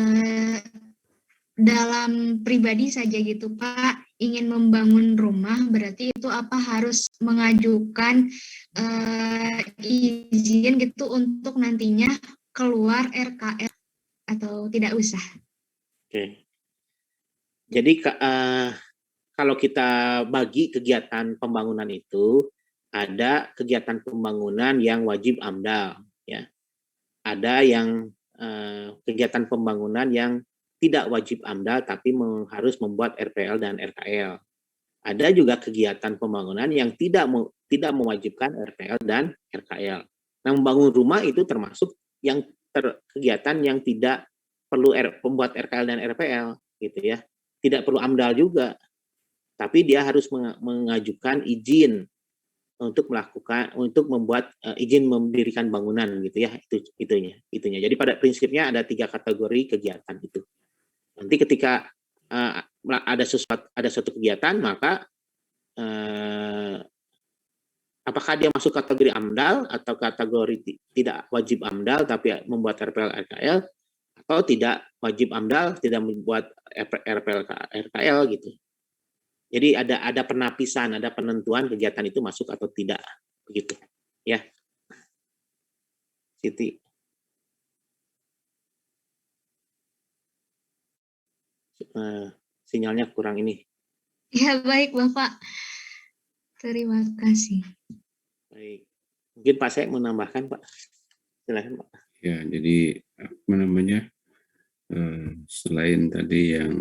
dalam pribadi saja gitu Pak, ingin membangun rumah, berarti itu apa harus mengajukan izin gitu untuk nantinya keluar RKL atau tidak usah? Oke. Jadi kalau kita bagi kegiatan pembangunan itu, ada kegiatan pembangunan yang wajib AMDAL, ya. Ada yang kegiatan pembangunan yang tidak wajib AMDAL tapi harus membuat RPL dan RKL. Ada juga kegiatan pembangunan yang tidak mewajibkan RPL dan RKL. Nah, membangun rumah itu termasuk yang kegiatan yang tidak perlu membuat RKL dan RPL, gitu ya. Tidak perlu AMDAL juga, tapi dia harus mengajukan izin untuk membuat izin mendirikan bangunan, gitu ya. Itunya. Jadi pada prinsipnya ada 3 kategori kegiatan itu. Nanti ketika ada suatu kegiatan, maka apakah dia masuk kategori AMDAL atau kategori tidak wajib AMDAL tapi membuat RPL RKL, atau tidak wajib AMDAL tidak membuat RPL RKL gitu. Jadi ada penapisan, ada penentuan kegiatan itu masuk atau tidak, begitu ya. Siti. Sinyalnya kurang ini. Ya, baik Bapak. Terima kasih. Baik. Mungkin Pak Sek mau menambahkan, Pak. Silakan, Pak. Ya, jadi apa namanya? Selain tadi yang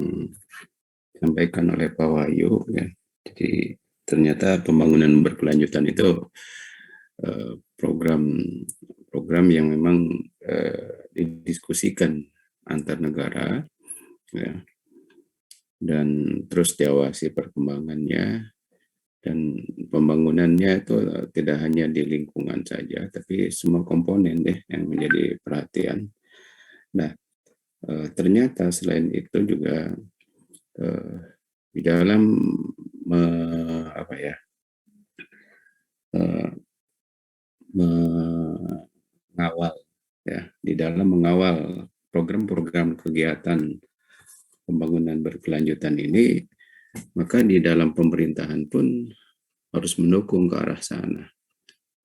disampaikan oleh Pak Wahyu, ya, jadi ternyata pembangunan berkelanjutan itu program yang memang didiskusikan antar negara, ya, dan terus diawasi perkembangannya, dan pembangunannya itu tidak hanya di lingkungan saja, tapi semua komponen deh yang menjadi perhatian. Nah, ternyata selain itu juga di dalam mengawal, ya, di dalam mengawal program-program kegiatan pembangunan berkelanjutan ini, maka di dalam pemerintahan pun harus mendukung ke arah sana,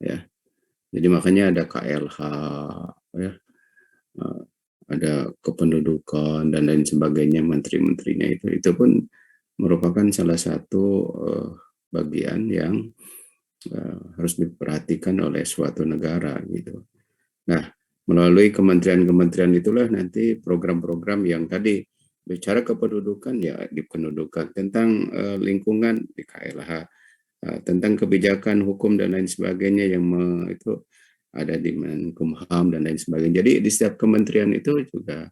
ya. Jadi makanya ada KLH, ya, ada kependudukan dan lain sebagainya, menteri-menterinya itu pun merupakan salah satu bagian yang harus diperhatikan oleh suatu negara gitu. Nah, melalui kementerian-kementerian itulah nanti program-program yang tadi bicara kependudukan, ya di kependudukan, tentang lingkungan di KLH, tentang kebijakan hukum dan lain sebagainya yang itu ada di Menkumham dan lain sebagainya. Jadi di setiap kementerian itu juga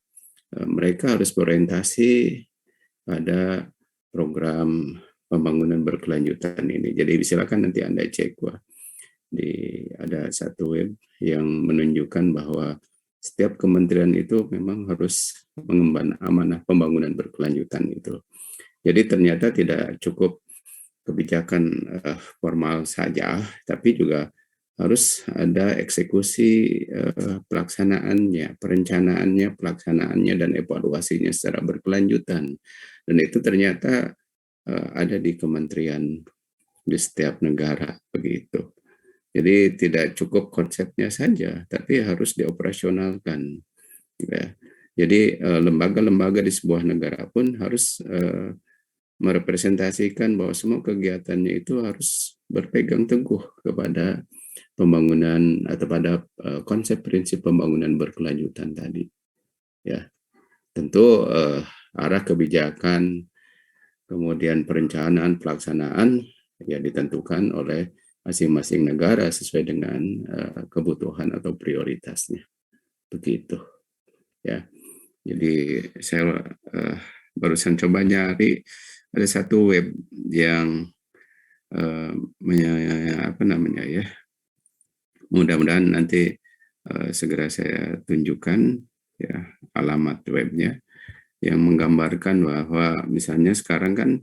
mereka harus berorientasi pada program pembangunan berkelanjutan ini. Jadi silakan nanti Anda cek, ada satu web yang menunjukkan bahwa setiap kementerian itu memang harus mengemban amanah pembangunan berkelanjutan itu. Jadi ternyata tidak cukup kebijakan formal saja, tapi juga harus ada eksekusi pelaksanaannya, perencanaannya, pelaksanaannya, dan evaluasinya secara berkelanjutan. Dan itu ternyata ada di kementerian di setiap negara, begitu. Jadi tidak cukup konsepnya saja, tapi harus dioperasionalkan. Ya. Jadi lembaga-lembaga di sebuah negara pun harus merepresentasikan bahwa semua kegiatannya itu harus berpegang teguh kepada pembangunan atau pada konsep prinsip pembangunan berkelanjutan tadi. Ya, tentu arah kebijakan, kemudian perencanaan, pelaksanaan ya ditentukan oleh masing-masing negara sesuai dengan kebutuhan atau prioritasnya. Begitu. Ya. Jadi saya barusan coba nyari, ada satu web yang mudah-mudahan nanti segera saya tunjukkan ya alamat webnya, yang menggambarkan bahwa misalnya sekarang kan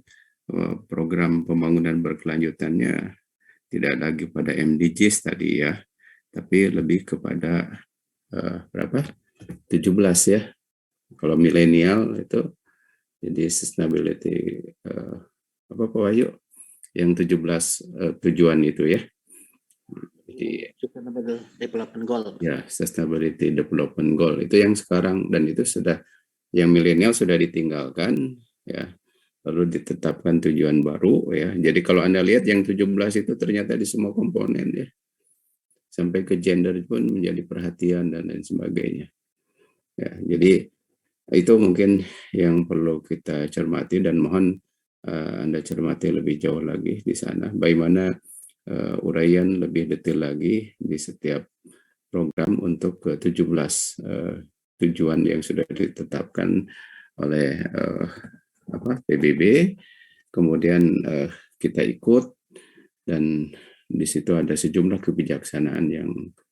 program pembangunan berkelanjutannya tidak lagi pada MDGs tadi ya, tapi lebih kepada 17 ya. Kalau milenial itu jadi sustainability Pak Wahyu, yang 17 tujuan itu ya. Sustainability Development Goal. Ya, Sustainability Development Goal itu yang sekarang, dan itu sudah yang milenial sudah ditinggalkan ya, lalu ditetapkan tujuan baru ya. Jadi kalau Anda lihat yang 17 itu ternyata di semua komponen ya, sampai ke gender pun menjadi perhatian dan lain sebagainya ya. Jadi itu mungkin yang perlu kita cermati, dan mohon Anda cermati lebih jauh lagi di sana bagaimana uraian lebih detail lagi di setiap program untuk 17 tujuan yang sudah ditetapkan oleh PBB, kemudian kita ikut, dan di situ ada sejumlah kebijaksanaan yang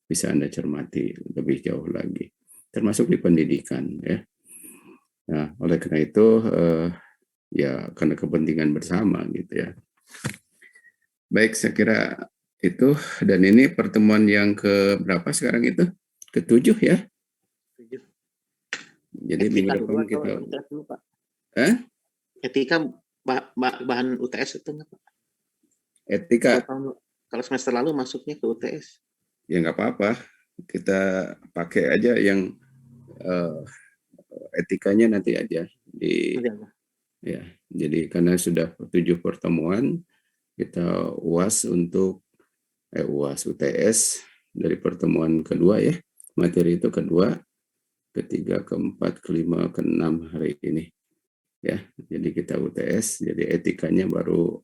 bisa Anda cermati lebih jauh lagi, termasuk di pendidikan ya. Nah, oleh karena itu ya karena kepentingan bersama gitu ya. Baik, saya kira itu, dan ini pertemuan yang ke berapa sekarang itu? Ke-7 ya. Jadi minggu depan kita Etika bahan UTS itu enggak, Pak? Etika. Kalau semester lalu masuknya ke UTS. Ya nggak apa-apa, kita pakai aja yang etikanya nanti aja di ya. Jadi karena sudah 7 pertemuan, kita UAS untuk UAS UTS dari pertemuan kedua ya, materi itu kedua, ketiga, keempat, kelima, keenam hari ini ya. Jadi kita UTS, jadi etikanya baru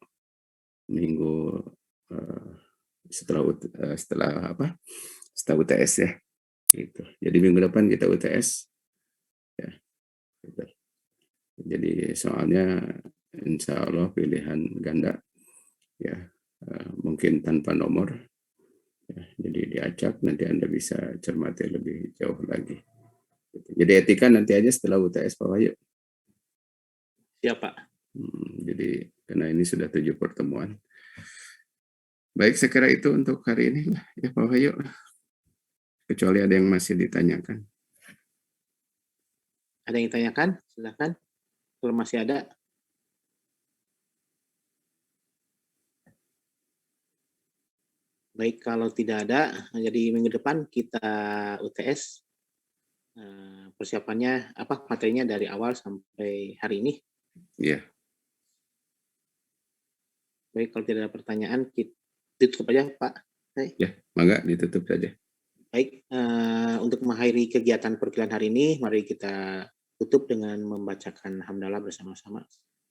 minggu setelah UTS ya gitu. Jadi minggu depan kita UTS ya gitu. Jadi soalnya insya Allah pilihan ganda ya, mungkin tanpa nomor ya, jadi diacak, nanti Anda bisa cermati lebih jauh lagi gitu. Jadi etika nanti aja setelah UTS Pak Wahyu. Siap Pak. Jadi karena ini sudah 7 pertemuan. Baik, saya kira itu untuk hari ini lah ya Pak Wahyu. Kecuali ada yang masih ditanyakan. Ada yang ditanyakan? Silakan. Kalau masih ada. Baik, kalau tidak ada, jadi minggu depan kita UTS. Persiapannya apa, materinya dari awal sampai hari ini? Iya. Baik, kalau tidak ada pertanyaan, kita tutup aja Pak. Ya, mangga ditutup saja. Baik, untuk mengakhiri kegiatan perkuliahan hari ini, mari kita tutup dengan membacakan hamdalah bersama-sama.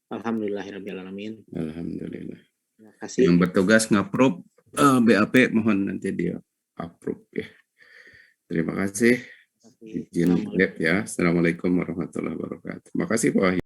Alhamdulillahirrahmanirrahim. Alhamdulillah. Terima kasih. Yang bertugas nge-approve BAP mohon nanti dia approve ya. Terima kasih. Izin ya. Assalamualaikum warahmatullahi wabarakatuh. Terima kasih Pak Wahyu.